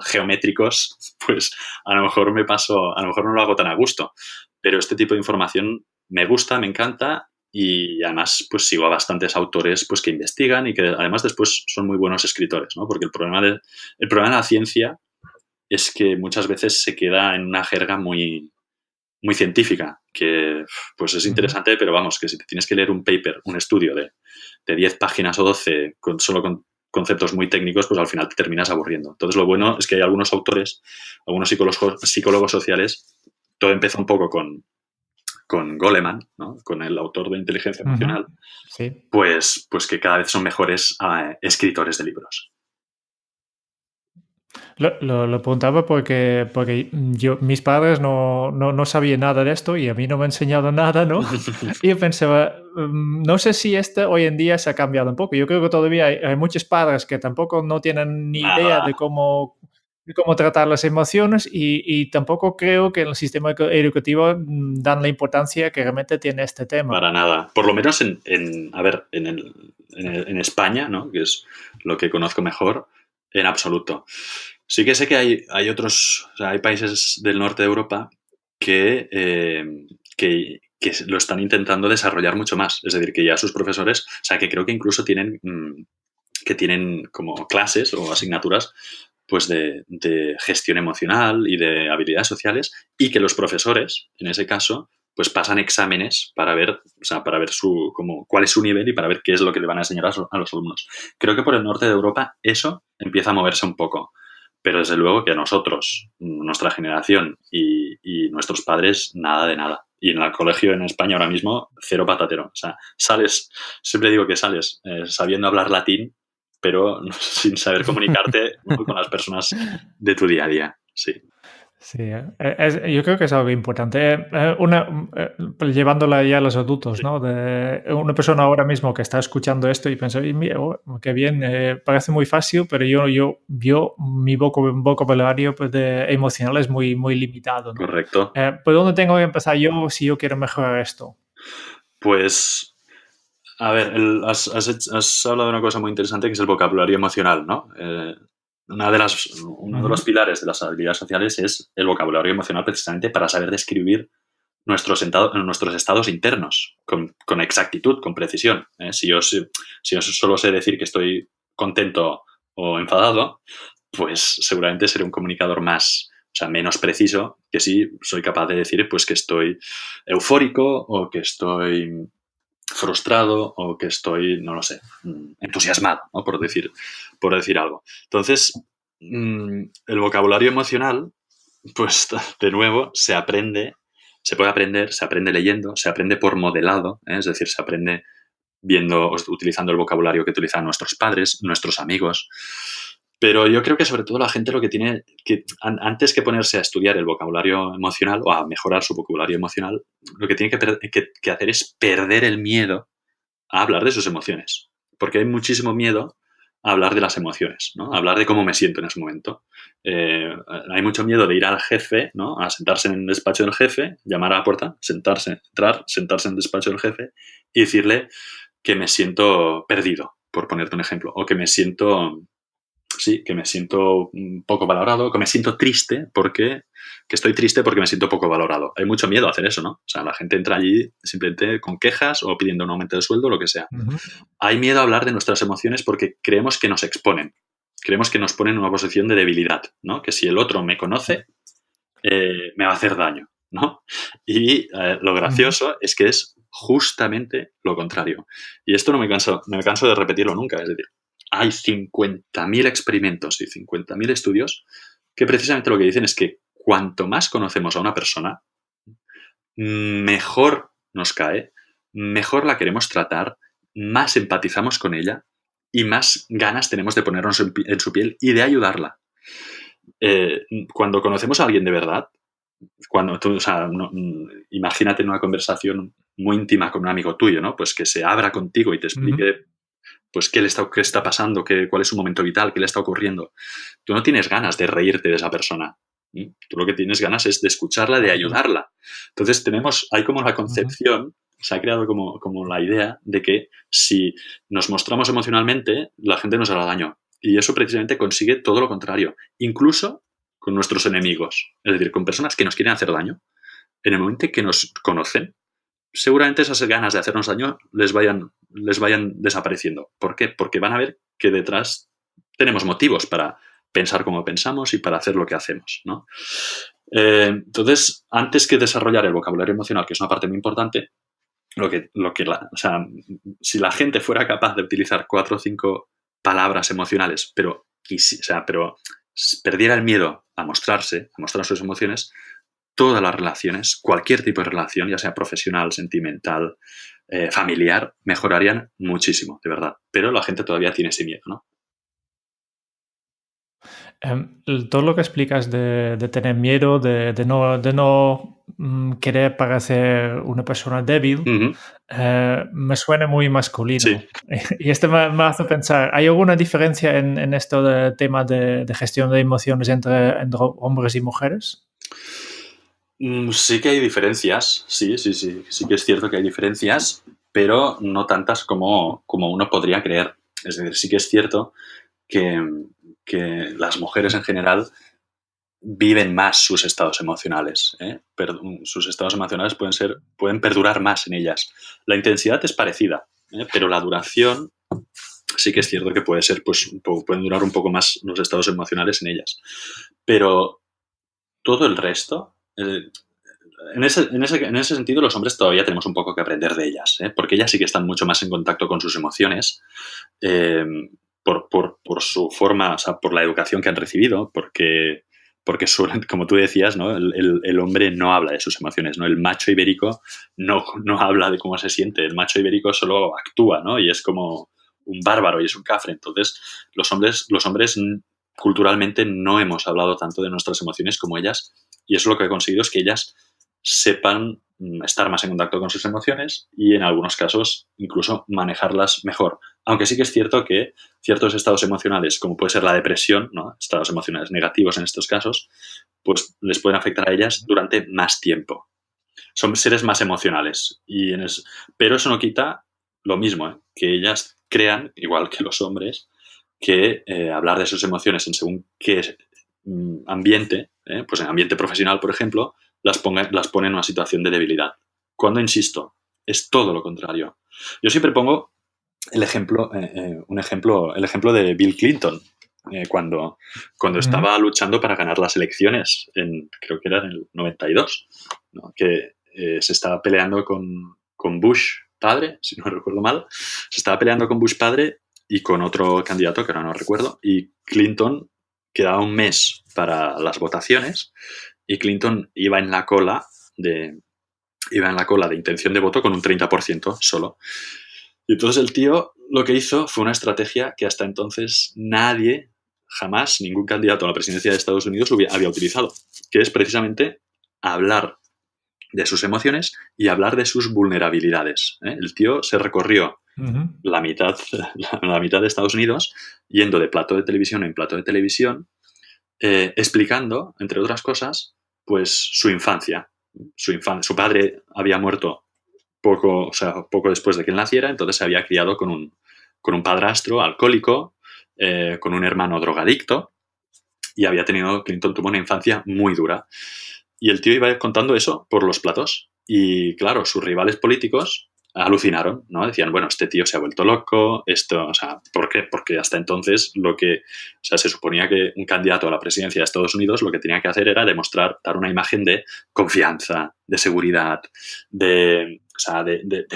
geométricos, pues a lo mejor no lo hago tan a gusto. Pero este tipo de información me gusta, me encanta y además pues sigo a bastantes autores pues que investigan y que además después son muy buenos escritores, ¿no? Porque el problema de la ciencia es que muchas veces se queda en una jerga muy, muy científica, que pues es interesante, pero vamos, que si te tienes que leer un paper, un estudio de 10 páginas o 12 solo con conceptos muy técnicos, pues al final te terminas aburriendo. Entonces lo bueno es que hay algunos autores, algunos psicólogos sociales, todo empezó un poco con Goleman, ¿no? Con el autor de Inteligencia Emocional, Sí. pues que cada vez son mejores escritores de libros. Lo preguntaba porque mis padres no sabían nada de esto y a mí no me han enseñado nada, ¿no? Y yo pensaba, no sé si hoy en día se ha cambiado un poco. Yo creo que todavía hay muchos padres que tampoco no tienen ni idea de cómo tratar las emociones y tampoco creo que en el sistema educativo dan la importancia que realmente tiene este tema. Para nada. Por lo menos en España, ¿no? Que es lo que conozco mejor, en absoluto. Sí que sé que hay otros, o sea, hay países del norte de Europa que lo están intentando desarrollar mucho más. Es decir, que ya sus profesores, o sea, que creo que incluso tienen como clases o asignaturas pues de gestión emocional y de habilidades sociales, y que los profesores, en ese caso, pues pasan exámenes para ver, o sea, para ver cuál es su nivel y para ver qué es lo que le van a enseñar a los alumnos. Creo que por el norte de Europa eso empieza a moverse un poco, pero desde luego que a nosotros, nuestra generación y nuestros padres, nada de nada. Y en el colegio en España ahora mismo, cero patatero. O sea, siempre digo que sales sabiendo hablar latín, pero sin saber comunicarte con las personas de tu día a día. Sí. Sí, yo creo que es algo importante. Llevándola ya a los adultos, Sí. ¿no? De una persona ahora mismo que está escuchando esto y piensa, "Oye, mira, qué bien, parece muy fácil, pero mi vocabulario pues, emocional es muy limitado, ¿no? Correcto. ¿Por dónde tengo que empezar yo si yo quiero mejorar esto? Pues, a ver, has hablado de una cosa muy interesante que es el vocabulario emocional, ¿no? Uno de los pilares de las habilidades sociales es el vocabulario emocional, precisamente para saber describir nuestros estados internos con exactitud, con precisión. Si yo solo sé decir que estoy contento o enfadado, pues seguramente seré un comunicador menos preciso que si soy capaz de decir pues que estoy eufórico o que estoy frustrado o que estoy, no lo sé, entusiasmado, ¿no? por decir algo. Entonces, el vocabulario emocional, pues de nuevo, se puede aprender, se aprende leyendo, se aprende por modelado, es decir, se aprende utilizando el vocabulario que utilizan nuestros padres, nuestros amigos. Pero yo creo que sobre todo la gente lo que tiene que, antes que ponerse a estudiar el vocabulario emocional o a mejorar su vocabulario emocional, lo que tiene que hacer es perder el miedo a hablar de sus emociones. Porque hay muchísimo miedo a hablar de las emociones, ¿no? A hablar de cómo me siento en ese momento. Hay mucho miedo de ir al jefe, ¿no? A sentarse en el despacho del jefe, llamar a la puerta, sentarse en el despacho del jefe y decirle que me siento perdido, por ponerte un ejemplo, o que me siento poco valorado, que me siento triste que estoy triste porque me siento poco valorado. Hay mucho miedo a hacer eso, ¿no? O sea, la gente entra allí simplemente con quejas o pidiendo un aumento de sueldo, lo que sea. Hay miedo a hablar de nuestras emociones porque creemos que nos exponen. Creemos que nos ponen en una posición de debilidad, ¿no? Que si el otro me conoce, me va a hacer daño, ¿no? Y lo gracioso es que es justamente lo contrario. Y esto no me canso de repetirlo nunca. Es decir, hay 50.000 experimentos y 50.000 estudios que precisamente lo que dicen es que cuanto más conocemos a una persona, mejor nos cae, mejor la queremos tratar, más empatizamos con ella y más ganas tenemos de ponernos en su piel y de ayudarla. Cuando conocemos a alguien de verdad, imagínate una conversación muy íntima con un amigo tuyo, ¿no? Pues que se abra contigo y te explique pues qué está pasando, cuál es su momento vital, qué le está ocurriendo. Tú no tienes ganas de reírte de esa persona. Tú lo que tienes ganas es de escucharla, de ayudarla. Entonces hay como la concepción, se ha creado como la idea de que si nos mostramos emocionalmente, la gente nos hará daño. Y eso precisamente consigue todo lo contrario. Incluso con nuestros enemigos. Es decir, con personas que nos quieren hacer daño. En el momento que nos conocen, seguramente esas ganas de hacernos daño les vayan desapareciendo. ¿Por qué? Porque van a ver que detrás tenemos motivos para pensar como pensamos y para hacer lo que hacemos, ¿no? Entonces, antes que desarrollar el vocabulario emocional, que es una parte muy importante, si la gente fuera capaz de utilizar 4 o 5 palabras emocionales, pero perdiera el miedo a mostrar sus emociones, todas las relaciones, cualquier tipo de relación, ya sea profesional, sentimental, familiar, mejorarían muchísimo, de verdad. Pero la gente todavía tiene ese miedo, ¿no? Todo lo que explicas de tener miedo, de no querer parecer una persona débil, me suena muy masculino. Sí. Y esto me hace pensar, ¿hay alguna diferencia en esto de tema de gestión de emociones entre hombres y mujeres? Sí que hay diferencias, sí que es cierto que hay diferencias, pero no tantas como uno podría creer. Es decir, sí que es cierto que las mujeres en general viven más sus estados emocionales, ¿eh? Pero sus estados emocionales pueden perdurar más en ellas. La intensidad es parecida, ¿eh? Pero la duración sí que es cierto que puede ser, pues, pueden durar un poco más los estados emocionales en ellas. Pero todo el resto, en ese sentido, los hombres todavía tenemos un poco que aprender de ellas, ¿eh? Porque ellas sí que están mucho más en contacto con sus emociones, por su forma, o sea, por la educación que han recibido, porque suelen, como tú decías, ¿no? El hombre no habla de sus emociones, ¿no? El macho ibérico no habla de cómo se siente, el macho ibérico solo actúa, ¿no? Y es como un bárbaro y es un cafre. Entonces, los hombres culturalmente no hemos hablado tanto de nuestras emociones como ellas, y eso lo que ha conseguido es que ellas sepan estar más en contacto con sus emociones y en algunos casos incluso manejarlas mejor. Aunque sí que es cierto que ciertos estados emocionales, como puede ser la depresión, ¿no? Estados emocionales negativos en estos casos, pues les pueden afectar a ellas durante más tiempo. Son seres más emocionales. Pero eso no quita lo mismo, ¿eh? Que ellas crean, igual que los hombres, que hablar de sus emociones en según qué ambiente, pues en ambiente profesional, por ejemplo, las pone en una situación de debilidad. Cuando, insisto, es todo lo contrario. Yo siempre pongo el ejemplo de Bill Clinton, cuando estaba luchando para ganar las elecciones, creo que era en el 92, ¿no? Que se estaba peleando con Bush padre, si no recuerdo mal, se estaba peleando con Bush padre y con otro candidato que ahora no recuerdo, y Clinton quedaba un mes para las votaciones y Clinton iba en la cola de intención de voto con un 30% solo. Y entonces el tío lo que hizo fue una estrategia que hasta entonces jamás, ningún candidato a la presidencia de Estados Unidos había utilizado, que es precisamente hablar de sus emociones y hablar de sus vulnerabilidades, ¿eh? El tío se recorrió la mitad de Estados Unidos yendo de plato de televisión en plato de televisión, explicando, entre otras cosas, pues su infancia. Su padre había muerto poco después de que él naciera, entonces se había criado con un padrastro alcohólico, con un hermano drogadicto, y Clinton tuvo una infancia muy dura. Y el tío iba contando eso por los platos. Y claro, sus rivales políticos alucinaron, ¿no? Decían, bueno, este tío se ha vuelto loco, ¿por qué? Porque hasta entonces se suponía que un candidato a la presidencia de Estados Unidos lo que tenía que hacer era dar una imagen de confianza, de seguridad, de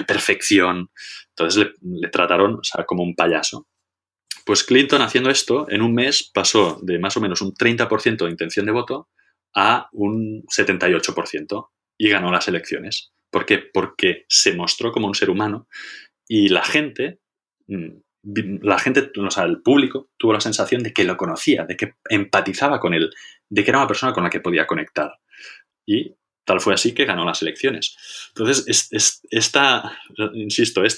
perfección. Entonces le trataron, como un payaso. Pues Clinton, haciendo esto, en un mes pasó de más o menos un 30% de intención de voto a un 78% y ganó las elecciones. ¿Por qué? Porque se mostró como un ser humano y el público tuvo la sensación de que lo conocía, de que empatizaba con él, de que era una persona con la que podía conectar. Y tal fue así que ganó las elecciones. Entonces, esta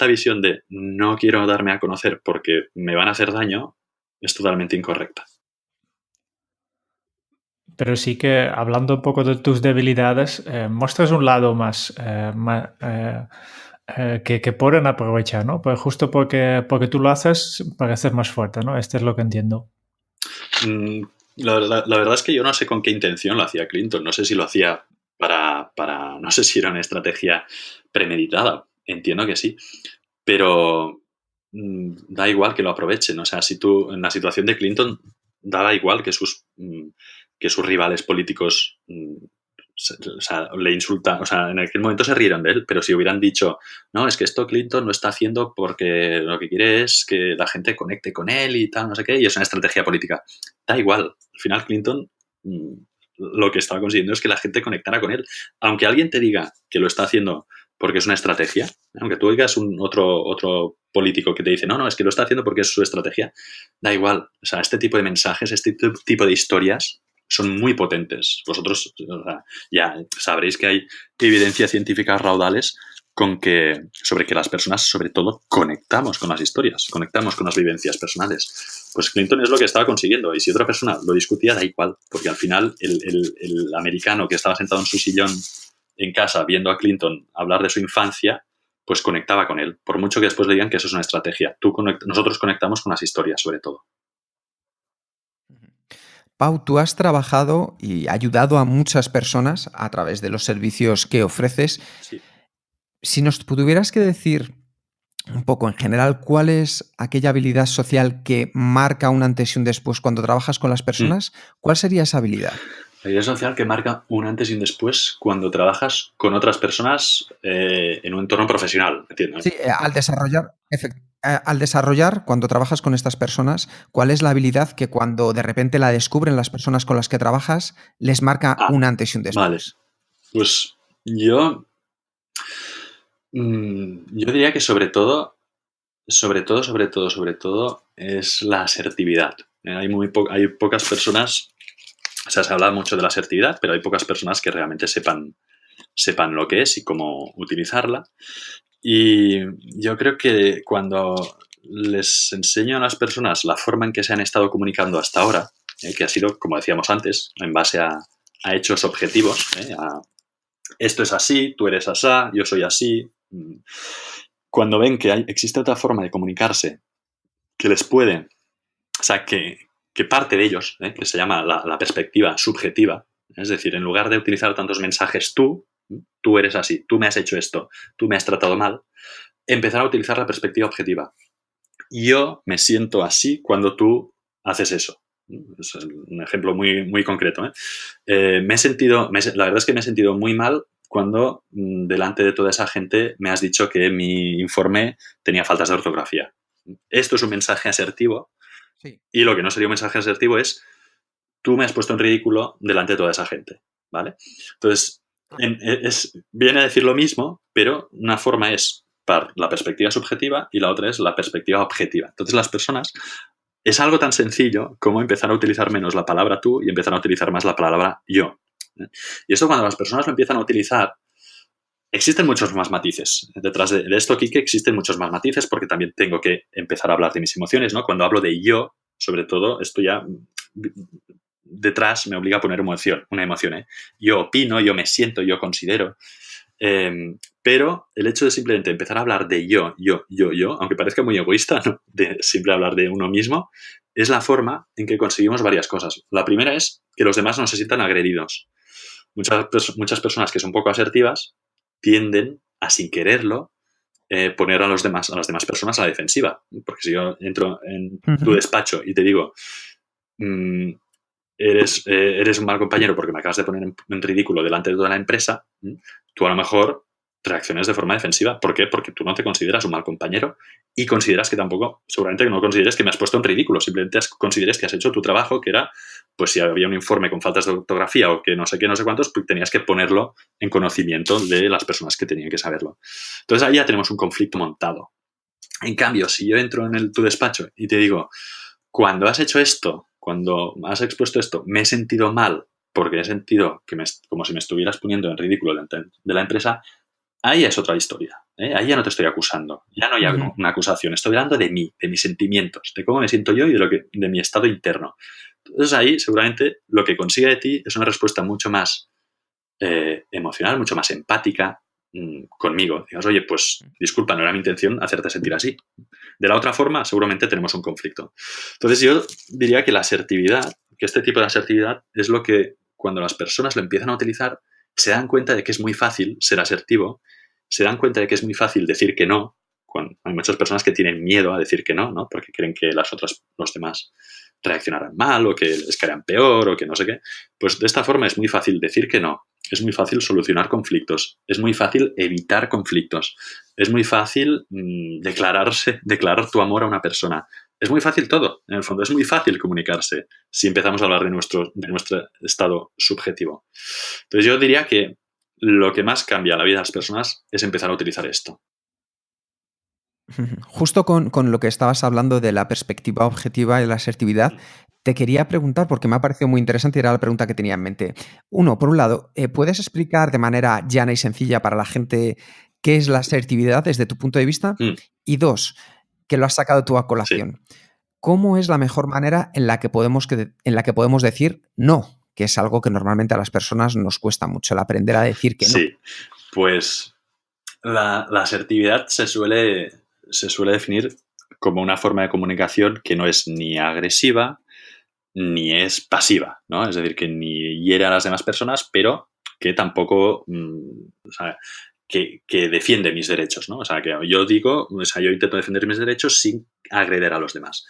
visión de no quiero darme a conocer porque me van a hacer daño es totalmente incorrecta. Pero sí que, hablando un poco de tus debilidades, muestras un lado más que pueden aprovechar, ¿no? Pues justo porque tú lo haces, pareces más fuerte, ¿no? Esto es lo que entiendo. La verdad es que yo no sé con qué intención lo hacía Clinton. No sé si lo hacía no sé si era una estrategia premeditada. Entiendo que sí. Pero da igual que lo aprovechen. O sea, si tú, en la situación de Clinton, daba igual que sus que sus rivales políticos le insultan, en aquel momento se rieron de él, pero si hubieran dicho, no, es que esto Clinton lo está haciendo porque lo que quiere es que la gente conecte con él y tal, no sé qué, y es una estrategia política. Da igual, al final Clinton lo que estaba consiguiendo es que la gente conectara con él. Aunque alguien te diga que lo está haciendo porque es una estrategia, aunque tú oigas otro político que te dice, no, es que lo está haciendo porque es su estrategia, da igual. Este tipo de mensajes, este tipo de historias son muy potentes. Vosotros ya sabréis que hay evidencia científica raudales sobre que las personas, sobre todo, conectamos con las historias, conectamos con las vivencias personales. Pues Clinton es lo que estaba consiguiendo, y si otra persona lo discutía, da igual, porque al final el americano que estaba sentado en su sillón en casa viendo a Clinton hablar de su infancia, pues conectaba con él, por mucho que después le digan que eso es una estrategia. Nosotros conectamos con las historias, sobre todo. Pau, tú has trabajado y ayudado a muchas personas a través de los servicios que ofreces. Sí. Si nos tuvieras que decir un poco en general, ¿cuál es aquella habilidad social que marca un antes y un después cuando trabajas con las personas? ¿Cuál sería esa habilidad? La habilidad social que marca un antes y un después cuando trabajas con otras personas en un entorno profesional, ¿entiendes? Sí, al desarrollar, cuando trabajas con estas personas, ¿cuál es la habilidad que cuando de repente la descubren las personas con las que trabajas, les marca un antes y un después? Vale. Pues yo diría que sobre todo es la asertividad. Hay pocas personas, se habla mucho de la asertividad, pero hay pocas personas que realmente sepan lo que es y cómo utilizarla. Y yo creo que cuando les enseño a las personas la forma en que se han estado comunicando hasta ahora, que ha sido, como decíamos antes, en base a hechos objetivos, esto es así, tú eres asá, yo soy así. Cuando ven que existe otra forma de comunicarse que les puede, que parte de ellos, que se llama la perspectiva subjetiva, es decir, en lugar de utilizar tantos mensajes tú eres así, tú me has hecho esto, tú me has tratado mal, empezar a utilizar la perspectiva objetiva. Yo me siento así cuando tú haces eso. Es un ejemplo muy, muy concreto. La verdad es que me he sentido muy mal cuando delante de toda esa gente me has dicho que mi informe tenía faltas de ortografía. Esto es un mensaje asertivo. Sí. Y lo que no sería un mensaje asertivo es tú me has puesto en ridículo delante de toda esa gente, ¿vale? Entonces, viene a decir lo mismo, pero una forma es para la perspectiva subjetiva y la otra es la perspectiva objetiva. Entonces, las personas, es algo tan sencillo como empezar a utilizar menos la palabra tú y empezar a utilizar más la palabra yo. Y esto, cuando las personas lo empiezan a utilizar, existen muchos más matices. Detrás de esto, Quique, existen muchos más matices, porque también tengo que empezar a hablar de mis emociones, ¿no? Cuando hablo de yo, sobre todo, esto ya detrás me obliga a poner una emoción. Yo opino, yo me siento, yo considero. Pero el hecho de simplemente empezar a hablar de yo, aunque parezca muy egoísta, ¿no? De siempre hablar de uno mismo, es la forma en que conseguimos varias cosas. La primera es que los demás no se sientan agredidos. Muchas personas que son poco asertivas tienden a, sin quererlo, poner a las demás personas a la defensiva. Porque si yo entro en tu despacho y te digo eres un mal compañero porque me acabas de poner en ridículo delante de toda la empresa, tú a lo mejor reacciones de forma defensiva. ¿Por qué? Porque tú no te consideras un mal compañero y consideras que tampoco, seguramente no consideres que me has puesto en ridículo, simplemente consideres que has hecho tu trabajo, que era, pues si había un informe con faltas de ortografía o que no sé qué, no sé cuántos, pues tenías que ponerlo en conocimiento de las personas que tenían que saberlo. Entonces ahí ya tenemos un conflicto montado. En cambio, si yo entro en tu despacho y te digo, cuando has hecho esto, cuando has expuesto esto, me he sentido mal porque he sentido como si me estuvieras poniendo en ridículo delante de la empresa, ahí es otra historia. Ahí ya no te estoy acusando. Ya no hay una acusación. Estoy hablando de mí, de mis sentimientos, de cómo me siento yo y de mi estado interno. Entonces ahí seguramente lo que consigue de ti es una respuesta mucho más emocional, mucho más empática conmigo. Digas, oye, pues disculpa, no era mi intención hacerte sentir así. De la otra forma, seguramente tenemos un conflicto. Entonces yo diría que la asertividad, que este tipo de asertividad es lo que cuando las personas lo empiezan a utilizar, se dan cuenta de que es muy fácil ser asertivo, se dan cuenta de que es muy fácil decir que no. Hay muchas personas que tienen miedo a decir que no, porque creen que los demás reaccionarán mal o que les caerán peor o que no sé qué. Pues de esta forma es muy fácil decir que no. Es muy fácil solucionar conflictos. Es muy fácil evitar conflictos. Es muy fácil declarar tu amor a una persona. Es muy fácil todo. En el fondo es muy fácil comunicarse si empezamos a hablar de nuestro estado subjetivo. Entonces yo diría que lo que más cambia la vida de las personas es empezar a utilizar esto. Justo con lo que estabas hablando de la perspectiva objetiva y la asertividad, te quería preguntar, porque me ha parecido muy interesante y era la pregunta que tenía en mente. Uno, por un lado, ¿puedes explicar de manera llana y sencilla para la gente qué es la asertividad desde tu punto de vista? Y dos, que lo has sacado tú a colación. Sí. ¿Cómo es la mejor manera en la que podemos decir no? Que es algo que normalmente a las personas nos cuesta mucho, el aprender a decir que no. Sí, pues la asertividad se suele definir como una forma de comunicación que no es ni agresiva ni es pasiva, ¿no? Es decir, que ni hiere a las demás personas, pero que tampoco que defiende mis derechos, ¿no? O sea, que yo intento defender mis derechos sin agredir a los demás.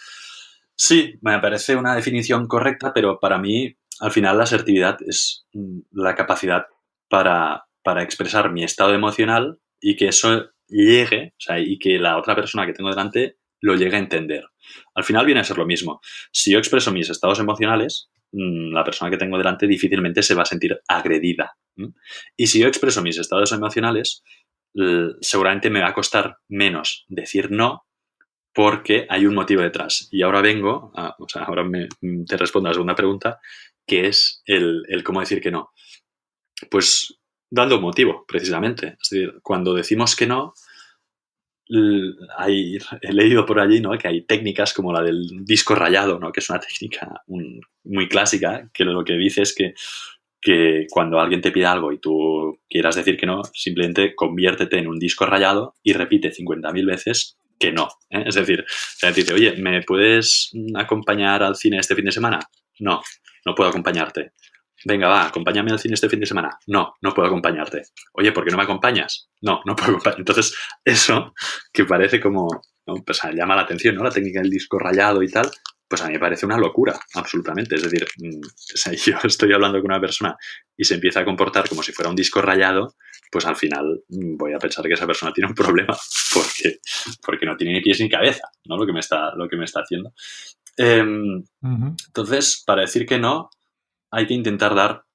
Sí, me parece una definición correcta, pero para mí, al final, la asertividad es la capacidad para expresar mi estado emocional y que eso llegue, o sea, y que la otra persona que tengo delante lo llegue a entender. Al final viene a ser lo mismo. Si yo expreso mis estados emocionales, la persona que tengo delante difícilmente se va a sentir agredida. Y si yo expreso mis estados emocionales, seguramente me va a costar menos decir no porque hay un motivo detrás. Y ahora ahora te respondo a la segunda pregunta, que es el cómo decir que no. Pues dando un motivo, precisamente. Es decir, cuando decimos que no, he leído por allí, ¿no?, que hay técnicas como la del disco rayado, ¿no?, que es una técnica muy clásica, que lo que dice es que cuando alguien te pide algo y tú quieras decir que no, simplemente conviértete en un disco rayado y repite 50.000 veces que no. Es decir, te dice, oye, ¿me puedes acompañar al cine este fin de semana? No, no puedo acompañarte. Venga, va, acompáñame al cine este fin de semana. No, no puedo acompañarte. Oye, ¿por qué no me acompañas? No, no puedo acompañarte. Entonces, eso que parece como, ¿no?, pues llama la atención, ¿no?, la técnica del disco rayado y tal, pues a mí me parece una locura, absolutamente. Es decir, yo estoy hablando con una persona y se empieza a comportar como si fuera un disco rayado, pues al final voy a pensar que esa persona tiene un problema porque no tiene ni pies ni cabeza, ¿no?, lo que me está haciendo. Entonces, para decir que no, hay que intentar dar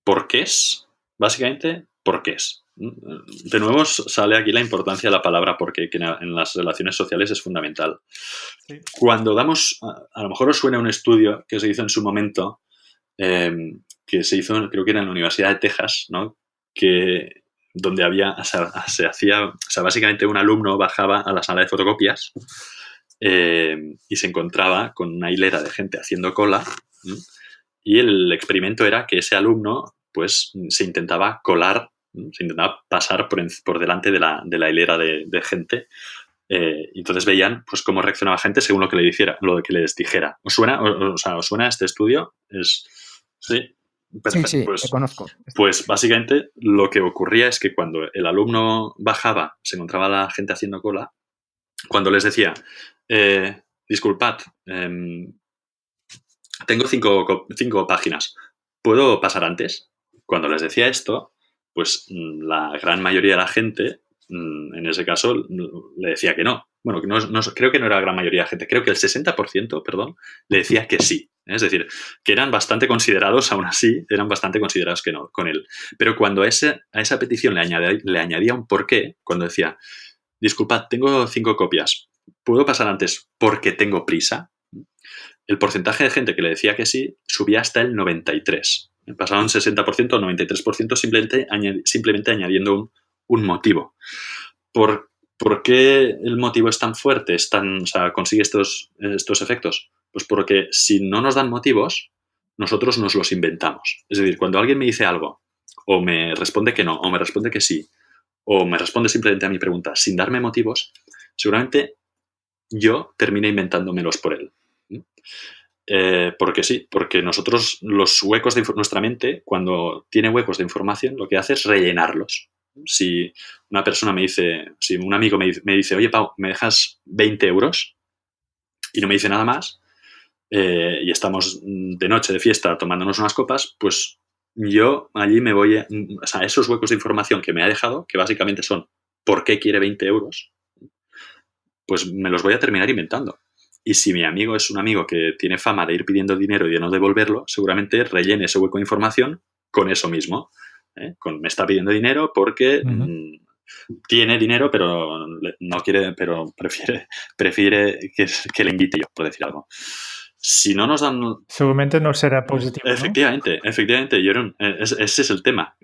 porqués, básicamente porqués. De nuevo sale aquí la importancia de la palabra porque, que en las relaciones sociales es fundamental. Sí. Cuando damos, a lo mejor os suena un estudio que se hizo en su momento, que se hizo, creo que era en la Universidad de Texas, ¿no?, donde se hacía, básicamente un alumno bajaba a la sala de fotocopias y se encontraba con una hilera de gente haciendo cola, y el experimento era que ese alumno pues se intentaba colar, se intentaba pasar por delante de la hilera de gente. Y entonces veían pues cómo reaccionaba la gente según lo que les dijera. ¿Os suena? ¿Os suena este estudio? Sí. Perfecto. Sí, lo conozco. Pues básicamente lo que ocurría es que cuando el alumno bajaba, se encontraba la gente haciendo cola, cuando les decía, disculpad, tengo cinco páginas, ¿puedo pasar antes? Cuando les decía esto, pues la gran mayoría de la gente, en ese caso, le decía que no. Bueno, creo que no era la gran mayoría de la gente, creo que el 60%, perdón, le decía que sí. Es decir, que eran bastante considerados, aún así, eran bastante considerados que no, con él. Pero cuando a esa petición le añadía un porqué, cuando decía, disculpad, tengo 5 copias, ¿puedo pasar antes porque tengo prisa? El porcentaje de gente que le decía que sí subía hasta el 93%. Pasaba un 60% al 93% simplemente añadiendo un motivo. ¿Por qué el motivo es tan fuerte? Consigue estos efectos? Pues porque si no nos dan motivos, nosotros nos los inventamos. Es decir, cuando alguien me dice algo, o me responde que no, o me responde que sí, o me responde simplemente a mi pregunta sin darme motivos, seguramente yo termine inventándomelos por él. Porque sí, porque nosotros los huecos de nuestra mente, cuando tiene huecos de información, lo que hace es rellenarlos. Si una persona si un amigo me dice, oye, Pau, ¿me dejas 20 euros? Y no me dice nada más, y estamos de noche de fiesta tomándonos unas copas, pues yo allí me voy o sea, esos huecos de información que me ha dejado, que básicamente son ¿por qué quiere 20 euros? Pues me los voy a terminar inventando. Y si mi amigo es un amigo que tiene fama de ir pidiendo dinero y de no devolverlo, seguramente rellene ese hueco de información con eso mismo. Con me está pidiendo dinero porque tiene dinero, pero no quiere, pero prefiere que le invite yo, por decir algo. Si no nos dan... Seguramente no será positivo, Efectivamente, ¿no? efectivamente. Ese es el tema.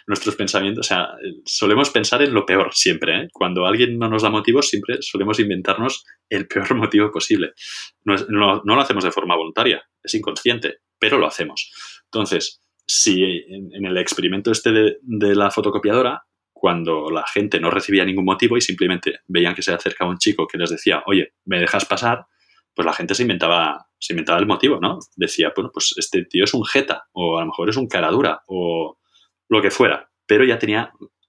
Nuestros pensamientos, o sea, solemos pensar en lo peor siempre, ¿eh? Cuando alguien no nos da motivos, siempre solemos inventarnos el peor motivo posible. No lo hacemos de forma voluntaria, es inconsciente, pero lo hacemos. Entonces, si en el experimento este de la fotocopiadora, cuando la gente no recibía ningún motivo y simplemente veían que se acercaba un chico que les decía, oye, ¿me dejas pasar? Pues la gente se inventaba el motivo, ¿no? Decía, bueno, pues este tío es un jeta, o a lo mejor es un cara dura, o lo que fuera, pero ya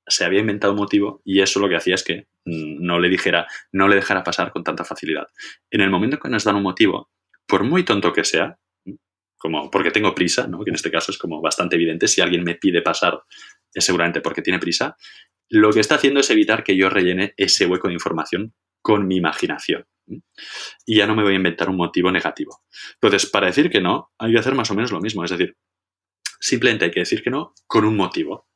se había inventado un motivo y eso lo que hacía es que no le dejara pasar con tanta facilidad. En el momento que nos dan un motivo, por muy tonto que sea, como porque tengo prisa, ¿no? Que en este caso es como bastante evidente, si alguien me pide pasar es seguramente porque tiene prisa, lo que está haciendo es evitar que yo rellene ese hueco de información con mi imaginación. Y ya no me voy a inventar un motivo negativo. Entonces, para decir que no, hay que hacer más o menos lo mismo, es decir, simplemente hay que decir que no con un motivo.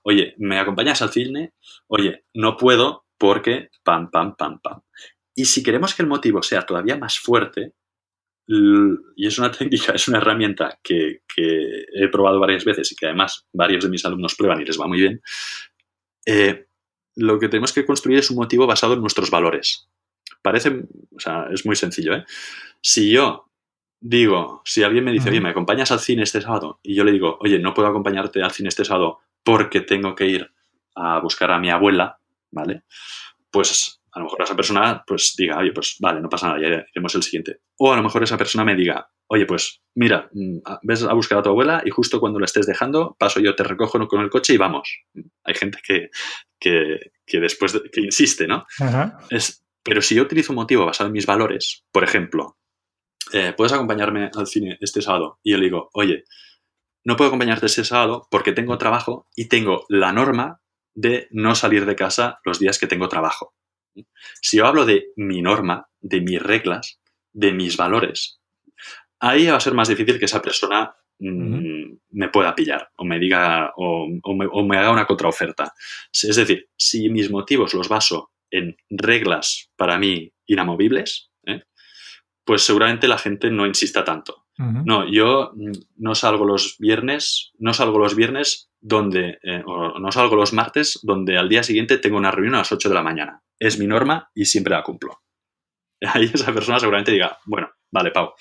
Oye, ¿me acompañas al cine? Oye, no puedo porque pam, pam, pam, pam. Y si queremos que el motivo sea todavía más fuerte, y es una técnica, es una herramienta que he probado varias veces y que además varios de mis alumnos prueban y les va muy bien, lo que tenemos que construir es un motivo basado en nuestros valores. O sea, es muy sencillo, ¿eh? Si alguien me dice, oye, ¿me acompañas al cine este sábado? Y yo le digo, oye, no puedo acompañarte al cine este sábado porque tengo que ir a buscar a mi abuela, ¿vale? Pues a lo mejor esa persona pues diga, oye, pues vale, no pasa nada, ya iremos el siguiente. O a lo mejor esa persona me diga, oye, pues mira, ves a buscar a tu abuela y justo cuando la estés dejando, paso yo, te recojo con el coche y vamos. Hay gente que después que insiste, ¿no? Ajá. Pero si yo utilizo un motivo basado en mis valores, por ejemplo, ¿puedes acompañarme al cine este sábado? Y yo le digo, oye, no puedo acompañarte este sábado porque tengo trabajo y tengo la norma de no salir de casa los días que tengo trabajo. Si yo hablo de mi norma, de mis reglas, de mis valores, ahí va a ser más difícil que esa persona me pueda pillar o me diga o me haga una contraoferta. Es decir, si mis motivos los baso en reglas para mí inamovibles, pues seguramente la gente no insista tanto. No, yo no salgo los viernes donde, o no salgo los martes donde al día siguiente tengo una reunión a las 8 de la mañana. Es mi norma y siempre la cumplo. Ahí esa persona seguramente diga, bueno, vale, Pau,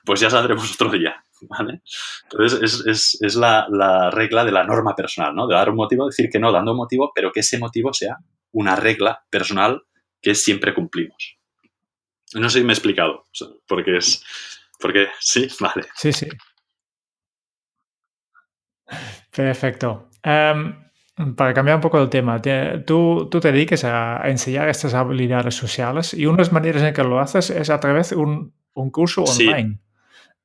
pues ya saldremos otro día, ¿vale? Entonces es la regla de la norma personal, ¿no? De dar un motivo, decir que no dando un motivo, pero que ese motivo sea una regla personal que siempre cumplimos. No sé si me he explicado, porque sí, vale. Sí, sí. Perfecto. Para cambiar un poco el tema, tú te dedicas a enseñar estas habilidades sociales y una de las maneras en que lo haces es a través de un curso online.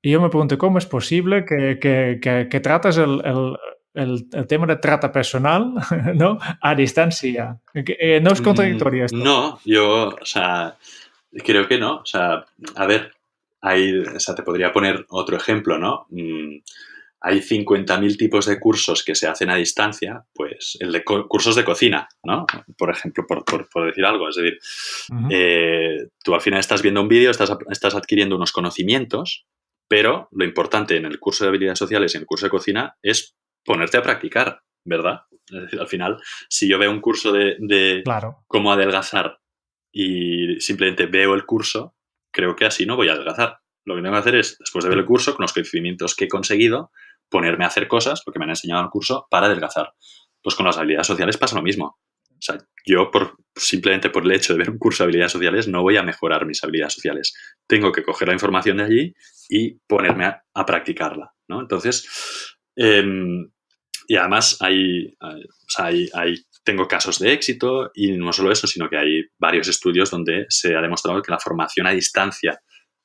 Y yo me pregunto, ¿cómo es posible que tratas el tema de trata personal, ¿no? A distancia? ¿No es contradictorio esto? No, o sea, creo que no. O sea, a ver, te podría poner otro ejemplo, ¿no? Hay 50.000 tipos de cursos que se hacen a distancia, pues el de cursos de cocina, ¿no? Por ejemplo, por decir algo. Es decir, tú al final estás viendo un vídeo, estás adquiriendo unos conocimientos, pero lo importante en el curso de habilidades sociales y en el curso de cocina es ponerte a practicar, ¿verdad? Es decir, al final, si yo veo un curso de Claro. cómo adelgazar y simplemente veo el curso, creo que así no voy a adelgazar. Lo que tengo que hacer es, después de ver el curso, con los conocimientos que he conseguido, ponerme a hacer cosas, lo que me han enseñado en el curso, para adelgazar. Pues con las habilidades sociales pasa lo mismo. O sea, yo simplemente por el hecho de ver un curso de habilidades sociales no voy a mejorar mis habilidades sociales. Tengo que coger la información de allí y ponerme a practicarla, ¿no? Entonces, y además tengo casos de éxito y no solo eso, sino que hay varios estudios donde se ha demostrado que la formación a distancia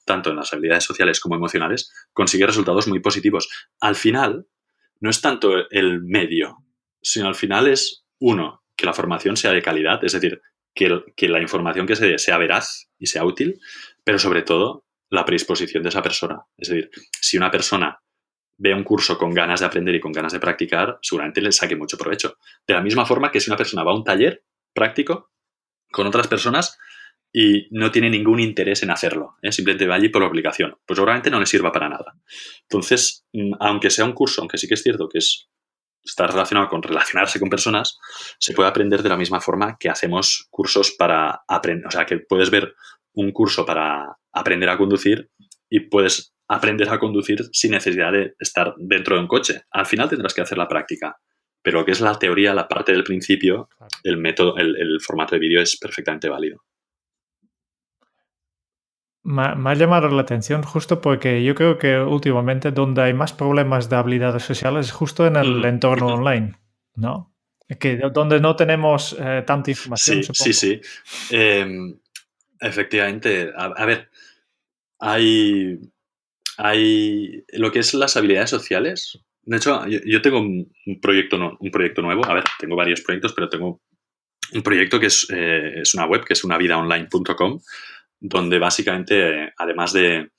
tanto en las habilidades sociales como emocionales, consigue resultados muy positivos. Al final, no es tanto el medio, sino al final es, uno, que la formación sea de calidad, es decir, que la información que se dé sea veraz y sea útil, pero sobre todo la predisposición de esa persona. Es decir, si una persona ve un curso con ganas de aprender y con ganas de practicar, seguramente le saque mucho provecho. De la misma forma que si una persona va a un taller práctico con otras personas y no tiene ningún interés en hacerlo, simplemente va allí por obligación, pues seguramente no le sirva para nada. Entonces, aunque sea un curso, aunque sí que es cierto que está relacionado con relacionarse con personas, se puede aprender de la misma forma que hacemos cursos para aprender. O sea, que puedes ver un curso para aprender a conducir y puedes aprender a conducir sin necesidad de estar dentro de un coche. Al final tendrás que hacer la práctica, pero lo que es la teoría, la parte del principio, el método, el formato de vídeo es perfectamente válido. Me ha llamado la atención justo porque yo creo que últimamente donde hay más problemas de habilidades sociales es justo en el entorno online, ¿no? Donde no tenemos tanta información, supongo. Sí. Efectivamente. A ver, hay lo que es las habilidades sociales. De hecho, yo tengo un proyecto nuevo. A ver, tengo varios proyectos, pero tengo un proyecto que es una web, que es unavidaonline.com, donde básicamente, además de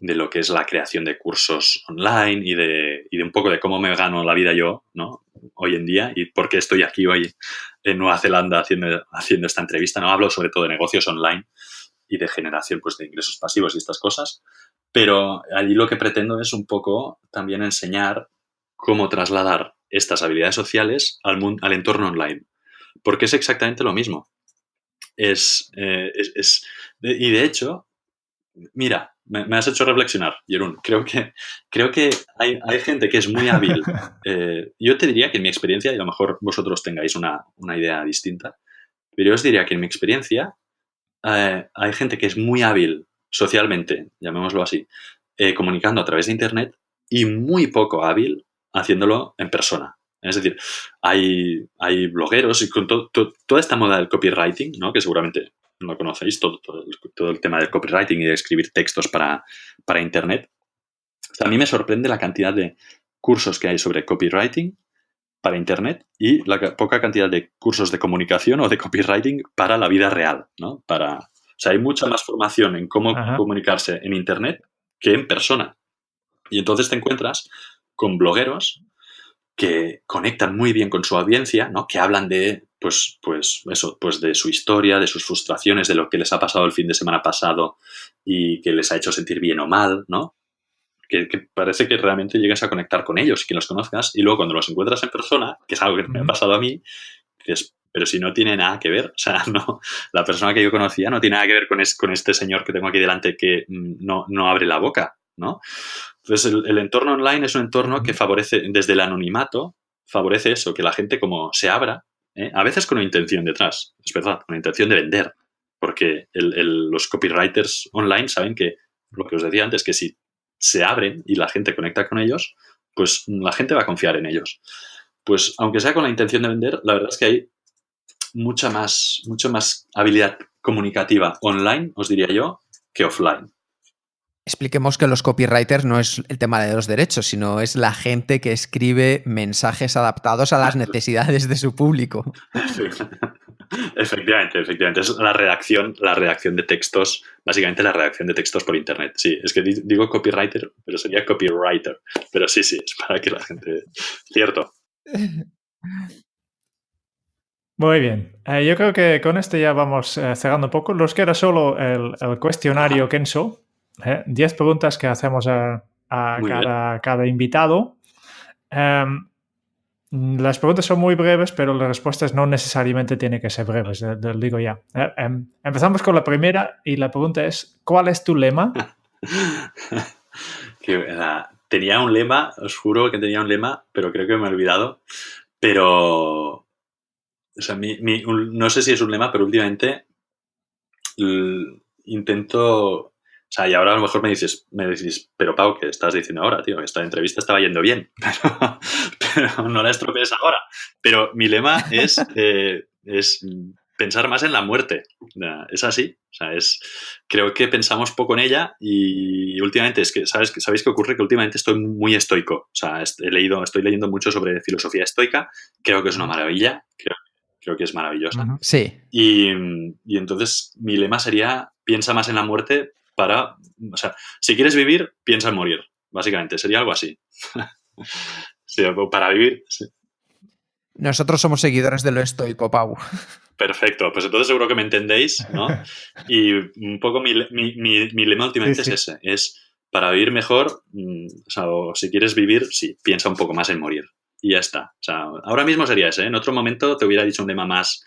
lo que es la creación de cursos online y de un poco de cómo me gano la vida yo, ¿no?, hoy en día, y por qué estoy aquí hoy en Nueva Zelanda haciendo esta entrevista, ¿no? Hablo sobre todo de negocios online y de generación, pues, de ingresos pasivos y estas cosas, pero allí lo que pretendo es un poco también enseñar cómo trasladar estas habilidades sociales al entorno online, porque es exactamente lo mismo. Y de hecho, mira, me has hecho reflexionar, Jeroen. Creo que hay gente que es muy hábil. Yo te diría que en mi experiencia, y a lo mejor vosotros tengáis una idea distinta, pero yo os diría que en mi experiencia hay gente que es muy hábil socialmente, llamémoslo así, comunicando a través de Internet, y muy poco hábil haciéndolo en persona. Es decir, hay blogueros y con toda esta moda del copywriting, ¿no?, que seguramente no conocéis, todo el tema del copywriting y de escribir textos para Internet. A mí me sorprende la cantidad de cursos que hay sobre copywriting para Internet y la poca cantidad de cursos de comunicación o de copywriting para la vida real, ¿no? O sea, hay mucha más formación en cómo comunicarse en Internet que en persona. Y entonces te encuentras con blogueros que conectan muy bien con su audiencia, ¿no?, que hablan de, pues de su historia, de sus frustraciones, de lo que les ha pasado el fin de semana pasado y que les ha hecho sentir bien o mal, ¿no? Que parece que realmente llegas a conectar con ellos y que los conozcas, y luego cuando los encuentras en persona, que es algo que me ha pasado a mí, dices, pero si no tiene nada que ver, o sea, no, la persona que yo conocía no tiene nada que ver con este señor que tengo aquí delante que no abre la boca, ¿no? Entonces, el entorno online es un entorno que favorece, desde el anonimato, favorece eso, que la gente como se abra, a veces con una intención detrás, es verdad, con la intención de vender, porque los copywriters online saben que, lo que os decía antes, que si se abren y la gente conecta con ellos, pues la gente va a confiar en ellos. Pues aunque sea con la intención de vender, la verdad es que hay mucha más habilidad comunicativa online, os diría yo, que offline. Expliquemos que los copywriters no es el tema de los derechos, sino es la gente que escribe mensajes adaptados a las necesidades de su público. Efectivamente. Es la redacción de textos, básicamente la redacción de textos por Internet. Sí, es que digo copywriter, pero sería copywriter. Pero sí, es para que la gente... Cierto. Muy bien. Yo creo que con esto ya vamos cerrando un poco. Nos queda solo el cuestionario Kenso. 10 preguntas que hacemos a cada invitado. Las preguntas son muy breves, pero las respuestas no necesariamente tienen que ser breves, te lo digo ya. Empezamos con la primera y la pregunta es, ¿cuál es tu lema? Tenía un lema, os juro que tenía un lema, pero creo que me he olvidado. Pero, o sea, no sé si es un lema, pero últimamente intento... O sea, y ahora a lo mejor me decís, pero Pau, ¿qué estás diciendo ahora, tío? Esta entrevista estaba yendo bien, pero no la estropees ahora. Pero mi lema es pensar más en la muerte. Es así. O sea, creo que pensamos poco en ella y últimamente ¿sabéis qué ocurre? Que últimamente estoy muy estoico. O sea, estoy leyendo mucho sobre filosofía estoica. Creo que es una maravilla. Creo que es maravillosa. Sí. Y entonces mi lema sería, piensa más en la muerte o sea, si quieres vivir, piensa en morir. Básicamente, sería algo así. Sí, para vivir, sí. Nosotros somos seguidores de lo estoico, Pau. Perfecto, pues entonces seguro que me entendéis, ¿no? Y un poco mi lema últimamente es ese, es para vivir mejor, o si quieres vivir, sí, piensa un poco más en morir. Y ya está. O sea, ahora mismo sería ese, ¿eh? En otro momento te hubiera dicho un lema más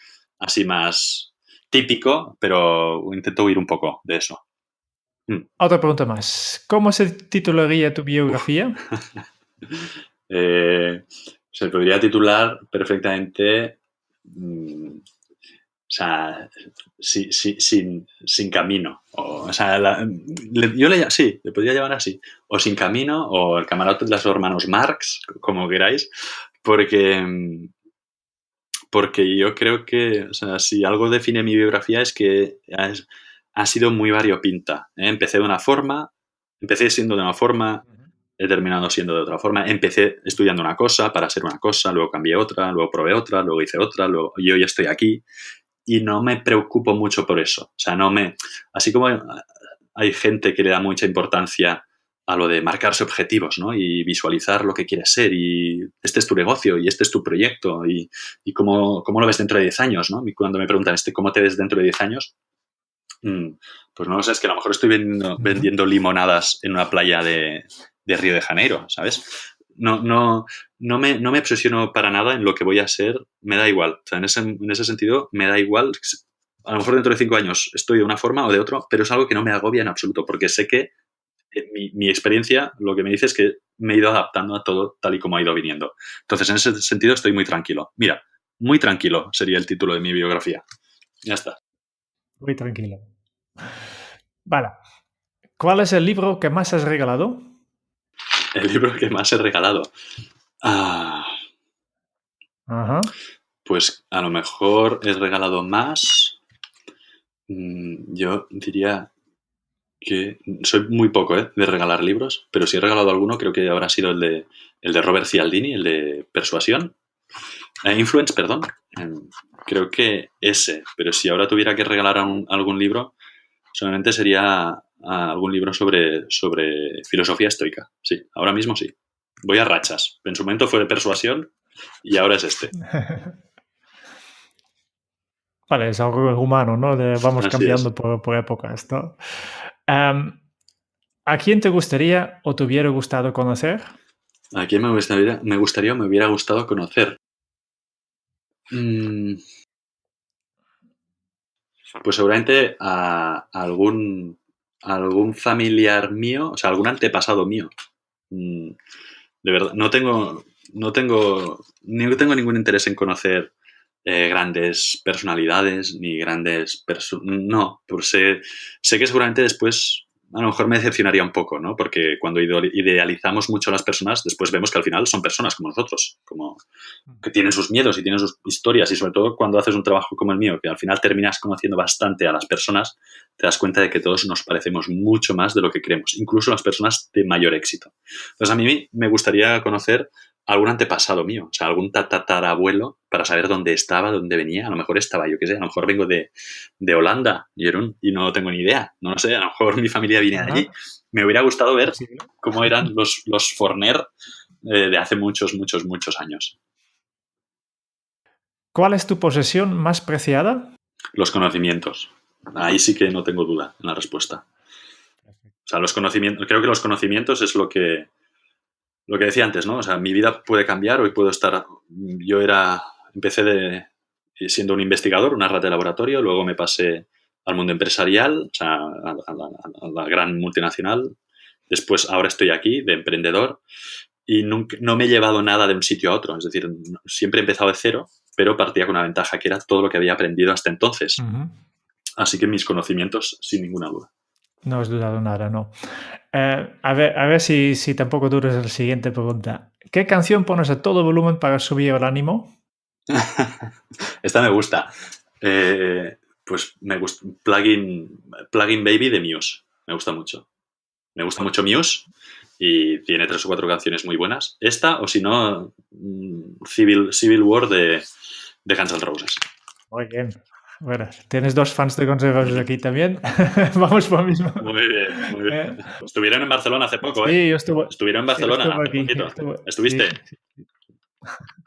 típico, pero intento huir un poco de eso. Otra pregunta más. ¿Cómo se titularía tu biografía? Se podría titular perfectamente, o sea, sin camino. O sea, sí, le podría llamar así. O Sin camino, o El camarote de los hermanos Marx, como queráis, porque yo creo que, o sea, si algo define mi biografía es que ha sido muy variopinta. Empecé siendo de una forma, he terminado siendo de otra forma. Empecé estudiando una cosa para ser una cosa, luego cambié otra, luego probé otra, luego hice otra, luego yo ya estoy aquí y no me preocupo mucho por eso. O sea, así como hay gente que le da mucha importancia a lo de marcarse objetivos, ¿no? Y visualizar lo que quieres ser y este es tu negocio y este es tu proyecto y cómo lo ves dentro de 10 años, ¿no? Y cuando me preguntan ¿cómo te ves dentro de 10 años? Pues no lo sé, es que a lo mejor estoy vendiendo limonadas en una playa de Río de Janeiro, ¿sabes? No me obsesiono para nada en lo que voy a ser, me da igual. O sea, en ese sentido, me da igual. A lo mejor dentro de 5 años estoy de una forma o de otra, pero es algo que no me agobia en absoluto, porque sé que mi experiencia lo que me dice es que me he ido adaptando a todo tal y como ha ido viniendo. Entonces, en ese sentido, estoy muy tranquilo. Mira, muy tranquilo sería el título de mi biografía. Ya está. Muy tranquilo. Vale. ¿Cuál es el libro que más has regalado? El libro que más he regalado. Pues a lo mejor he regalado más. Yo diría que soy muy poco de regalar libros, pero si he regalado alguno creo que habrá sido el de Robert Cialdini, el de Persuasión. Influence, perdón. Creo que ese, pero si ahora tuviera que regalar algún libro, solamente sería algún libro sobre filosofía estoica. Sí, ahora mismo sí. Voy a rachas. En su momento fue de Persuasión y ahora es este. Vale, es algo humano, ¿no? Vamos Así cambiando por épocas, ¿no? ¿A quién te gustaría o te hubiera gustado conocer? ¿A quién me gustaría o me hubiera gustado conocer? Pues seguramente a algún familiar mío, o sea, algún antepasado mío. De verdad, no tengo ningún interés en conocer grandes personalidades ni grandes no, pues sé que seguramente después a lo mejor me decepcionaría un poco, ¿no? Porque cuando idealizamos mucho a las personas, después vemos que al final son personas como nosotros, como que tienen sus miedos y tienen sus historias y sobre todo cuando haces un trabajo como el mío, que al final terminas conociendo bastante a las personas, te das cuenta de que todos nos parecemos mucho más de lo que creemos, incluso las personas de mayor éxito. Entonces a mí me gustaría conocer algún antepasado mío, o sea, algún tatarabuelo para saber dónde estaba, dónde venía. A lo mejor estaba, yo qué sé, a lo mejor vengo de Holanda, Jeroen, y no tengo ni idea. No lo sé, a lo mejor mi familia viene de allí. Me hubiera gustado ver cómo eran los Forner de hace muchos, muchos, muchos años. ¿Cuál es tu posesión más preciada? Los conocimientos. Ahí sí que no tengo duda en la respuesta. O sea, creo que los conocimientos es lo que decía antes, ¿no? O sea, mi vida puede cambiar, hoy puedo estar... Empecé siendo un investigador, una rata de laboratorio, luego me pasé al mundo empresarial, o sea, a la gran multinacional. Después, ahora estoy aquí, de emprendedor, y no me he llevado nada de un sitio a otro. Es decir, siempre he empezado de cero, pero partía con una ventaja, que era todo lo que había aprendido hasta entonces. Así que mis conocimientos, sin ninguna duda. No has dudado nada, no. A ver si tampoco dudas la siguiente pregunta. ¿Qué canción pones a todo volumen para subir el ánimo? Esta me gusta. Pues me gusta Plugin Baby de Muse. Me gusta mucho. Me gusta mucho Muse y tiene 3 o 4 canciones muy buenas. Esta, o si no, Civil War de Guns N' Roses. Muy bien. Bueno, tienes 2 fans de Guns N' Roses aquí también. Vamos por lo mismo. Muy bien, muy bien. Estuvieron en Barcelona hace poco, ¿eh? Sí, yo estuve. Estuvieron en Barcelona Sí, hace poquito. ¿Estuviste? Sí.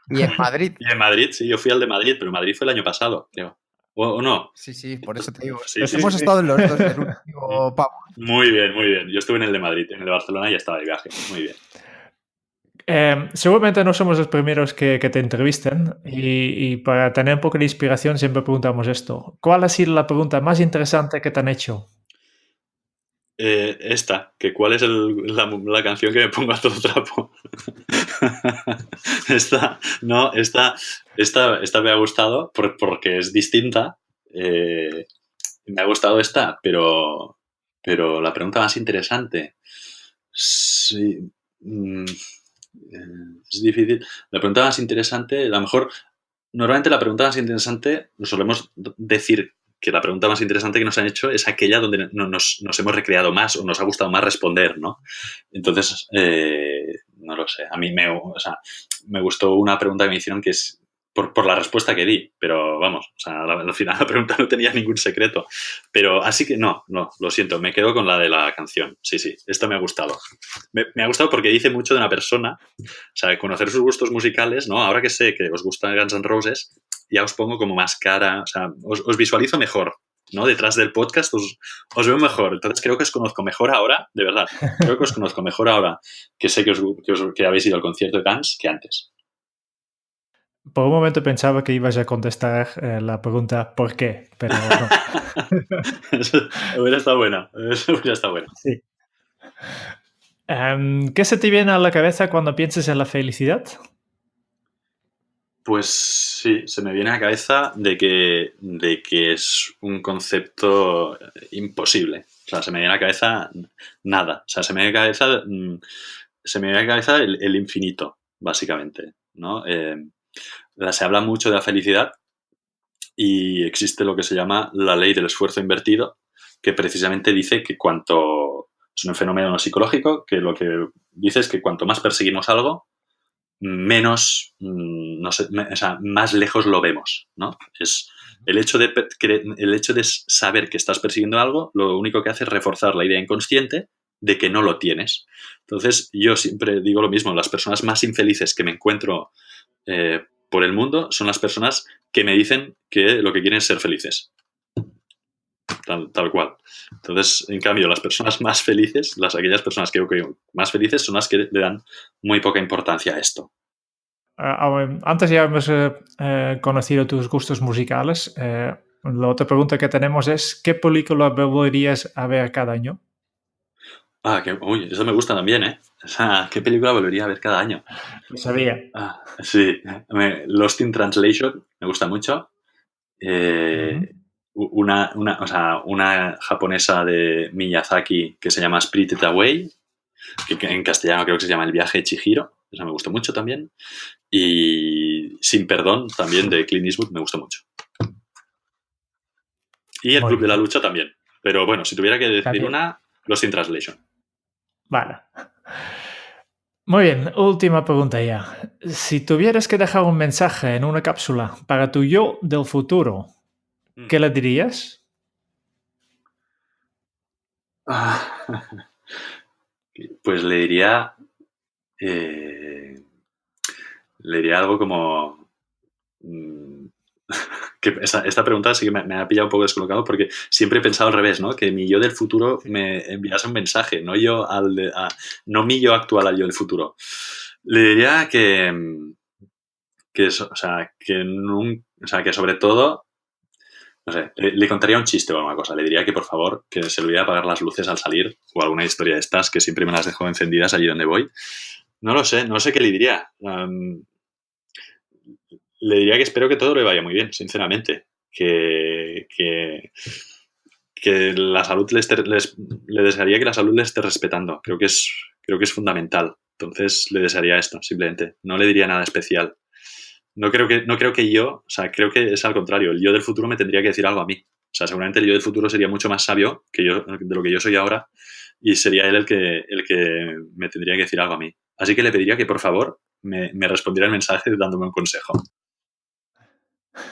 Y en Madrid. Y en Madrid, sí, yo fui al de Madrid, pero Madrid fue el año pasado, creo. ¿O no? Sí, por eso te digo. Sí, Hemos estado en los dos del último pavo. Muy bien, muy bien. Yo estuve en el de Madrid, en el de Barcelona ya estaba de viaje. Muy bien. Seguramente no somos los primeros que te entrevisten y para tener un poco de inspiración siempre preguntamos esto. ¿Cuál ha sido la pregunta más interesante que te han hecho? Esta, que cuál es la canción que me pongo a todo trapo. Esta me ha gustado porque es distinta. Me ha gustado esta, pero la pregunta más interesante. Sí, es difícil. La pregunta más interesante, a lo mejor, normalmente la pregunta más interesante, nos solemos decir que la pregunta más interesante que nos han hecho es aquella donde nos hemos recreado más o nos ha gustado más responder, ¿no? Entonces, no lo sé. A mí me gustó una pregunta que me hicieron que es por la respuesta que di, pero vamos, o sea, al final la pregunta no tenía ningún secreto. Pero así que no, lo siento, me quedo con la de la canción. Sí, esta me ha gustado. Me ha gustado porque dice mucho de una persona, o sea, conocer sus gustos musicales, ¿no? Ahora que sé que os gusta Guns N' Roses, ya os pongo como más cara, o sea, os visualizo mejor, ¿no? Detrás del podcast os veo mejor. Entonces creo que os conozco mejor ahora, de verdad. Creo que os conozco mejor ahora que sé que habéis ido al concierto de Guns que antes. Por un momento pensaba que ibas a contestar la pregunta ¿por qué? Pero no. Eso hubiera estado bueno. Sí. ¿Qué se te viene a la cabeza cuando piensas en la felicidad? Pues sí, se me viene a la cabeza de que es un concepto imposible. O sea, se me viene a la cabeza nada. O sea, se me viene a la cabeza el infinito, básicamente, ¿no? Se habla mucho de la felicidad y existe lo que se llama la ley del esfuerzo invertido, que precisamente dice que es un fenómeno psicológico, que lo que dice es que cuanto más perseguimos algo, menos, más lejos lo vemos, ¿no? Es el hecho de saber que estás persiguiendo algo, lo único que hace es reforzar la idea inconsciente de que no lo tienes. Entonces, yo siempre digo lo mismo, las personas más infelices que me encuentro por el mundo son las personas que me dicen que lo que quieren es ser felices. Tal cual. Entonces, en cambio, las personas más felices, aquellas personas que creo más felices, son las que le dan muy poca importancia a esto. Antes ya hemos conocido tus gustos musicales. La otra pregunta que tenemos es ¿qué película volverías a ver cada año? Eso me gusta también, ¿eh? O sea, ¿qué película volvería a ver cada año? Lo sabía. Sí. Lost in Translation me gusta mucho. Una japonesa de Miyazaki que se llama Spirited Away, que en castellano creo que se llama El viaje de Chihiro. Esa me gustó mucho también. Y Sin Perdón, también de Clint Eastwood, me gustó mucho. Y El Club de la Lucha también. Pero bueno, si tuviera que decir una, Lost in Translation. Vale. Muy bien, última pregunta ya. Si tuvieras que dejar un mensaje en una cápsula para tu yo del futuro, ¿qué le dirías? Pues le diría algo como que esta pregunta sí que me ha pillado un poco descolocado porque siempre he pensado al revés, ¿no? Que mi yo del futuro me enviase un mensaje, no mi yo actual al yo del futuro. Le diría que sobre todo, no sé, le contaría un chiste o alguna cosa. Le diría que por favor que se olvide apagar las luces al salir o alguna historia de estas que siempre me las dejo encendidas allí donde voy. No lo sé, no sé qué le diría. Le diría que espero que todo le vaya muy bien, sinceramente. Que la salud le desearía que la salud le esté respetando. Creo que es fundamental. Entonces le desearía esto, simplemente. No le diría nada especial. no creo que yo, o sea, creo que es al contrario. El yo del futuro me tendría que decir algo a mí. O sea, seguramente el yo del futuro sería mucho más sabio que yo, de lo que yo soy ahora, y sería él el que me tendría que decir algo a mí. Así que le pediría que, por favor, me respondiera el mensaje dándome un consejo.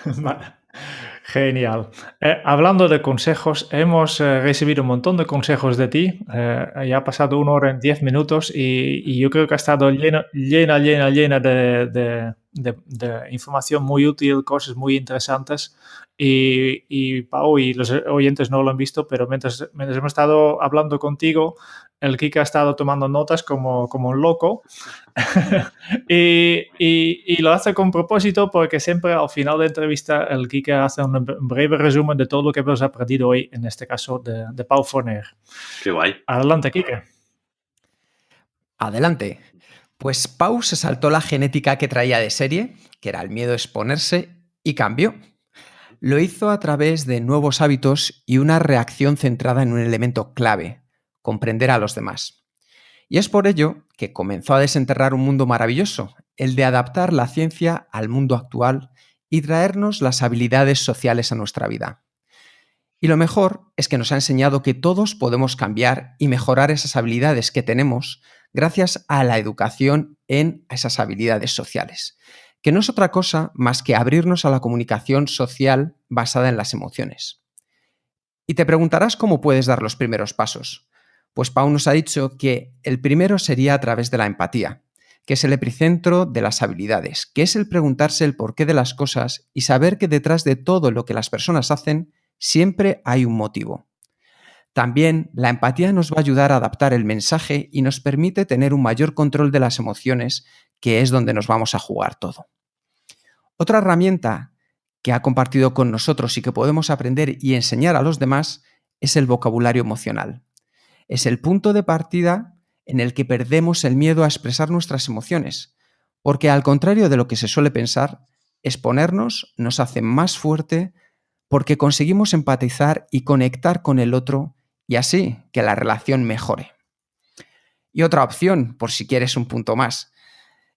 Vale. Genial. Hablando de consejos, hemos recibido un montón de consejos de ti. Ya ha pasado 1 hora en 10 minutos y yo creo que ha estado llena de información muy útil, cosas muy interesantes. Y Pau y los oyentes no lo han visto, pero mientras hemos estado hablando contigo, el Kike ha estado tomando notas como un loco. y lo hace con propósito porque siempre al final de la entrevista el Kike hace un breve resumen de todo lo que hemos aprendido hoy, en este caso de Pau Forner. Qué guay. Adelante, Kike. Adelante. Pues Pau se saltó la genética que traía de serie, que era el miedo a exponerse, y cambió. Lo hizo a través de nuevos hábitos y una reacción centrada en un elemento clave: comprender a los demás. Y es por ello que comenzó a desenterrar un mundo maravilloso, el de adaptar la ciencia al mundo actual y traernos las habilidades sociales a nuestra vida. Y lo mejor es que nos ha enseñado que todos podemos cambiar y mejorar esas habilidades que tenemos gracias a la educación en esas habilidades sociales, que no es otra cosa más que abrirnos a la comunicación social basada en las emociones. Y te preguntarás cómo puedes dar los primeros pasos. Pues Pau nos ha dicho que el primero sería a través de la empatía, que es el epicentro de las habilidades, que es el preguntarse el porqué de las cosas y saber que detrás de todo lo que las personas hacen siempre hay un motivo. También la empatía nos va a ayudar a adaptar el mensaje y nos permite tener un mayor control de las emociones, que es donde nos vamos a jugar todo. Otra herramienta que ha compartido con nosotros y que podemos aprender y enseñar a los demás es el vocabulario emocional. Es el punto de partida en el que perdemos el miedo a expresar nuestras emociones, porque al contrario de lo que se suele pensar, exponernos nos hace más fuerte porque conseguimos empatizar y conectar con el otro y así que la relación mejore. Y otra opción, por si quieres un punto más,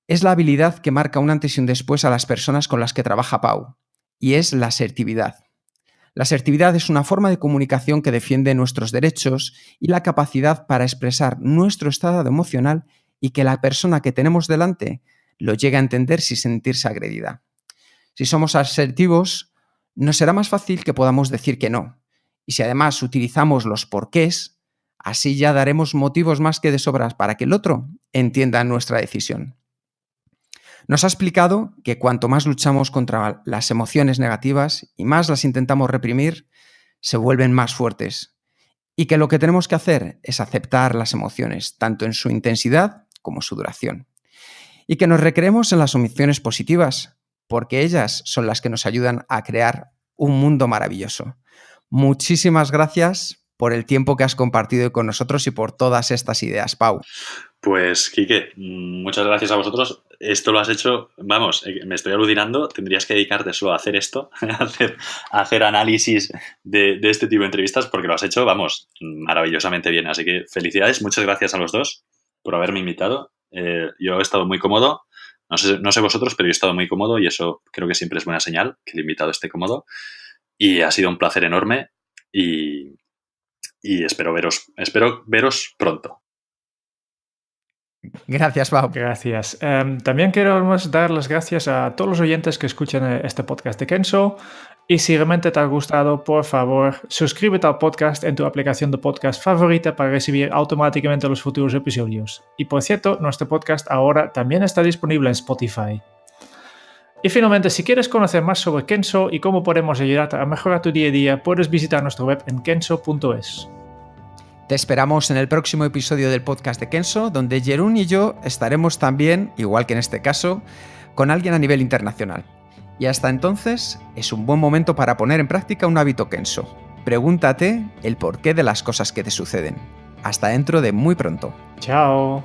es la habilidad que marca un antes y un después a las personas con las que trabaja Pau, y es la asertividad. La asertividad es una forma de comunicación que defiende nuestros derechos y la capacidad para expresar nuestro estado emocional y que la persona que tenemos delante lo llegue a entender sin sentirse agredida. Si somos asertivos, nos será más fácil que podamos decir que no. Y si además utilizamos los porqués, así ya daremos motivos más que de sobras para que el otro entienda nuestra decisión. Nos ha explicado que cuanto más luchamos contra las emociones negativas y más las intentamos reprimir, se vuelven más fuertes. Y que lo que tenemos que hacer es aceptar las emociones, tanto en su intensidad como su duración. Y que nos recreemos en las emociones positivas, porque ellas son las que nos ayudan a crear un mundo maravilloso. Muchísimas gracias por el tiempo que has compartido con nosotros y por todas estas ideas, Pau. Pues, Kike, muchas gracias a vosotros. Esto lo has hecho, vamos, me estoy alucinando. Tendrías que dedicarte solo a hacer esto, a hacer análisis de este tipo de entrevistas, porque lo has hecho, vamos, maravillosamente bien. Así que felicidades, muchas gracias a los dos por haberme invitado. Yo he estado muy cómodo. No sé vosotros, pero yo he estado muy cómodo y eso creo que siempre es buena señal, que el invitado esté cómodo. Y ha sido un placer enorme y espero veros pronto. Gracias, Pau. Gracias. También queremos dar las gracias a todos los oyentes que escuchan este podcast de Kenso. Y si realmente te ha gustado, por favor, suscríbete al podcast en tu aplicación de podcast favorita para recibir automáticamente los futuros episodios. Y por cierto, nuestro podcast ahora también está disponible en Spotify. Y finalmente, si quieres conocer más sobre Kenso y cómo podemos ayudarte a mejorar tu día a día, puedes visitar nuestra web en kenso.es. Te esperamos en el próximo episodio del podcast de Kenso, donde Jeroen y yo estaremos también, igual que en este caso, con alguien a nivel internacional. Y hasta entonces, es un buen momento para poner en práctica un hábito Kenso. Pregúntate el porqué de las cosas que te suceden. Hasta dentro de muy pronto. Chao.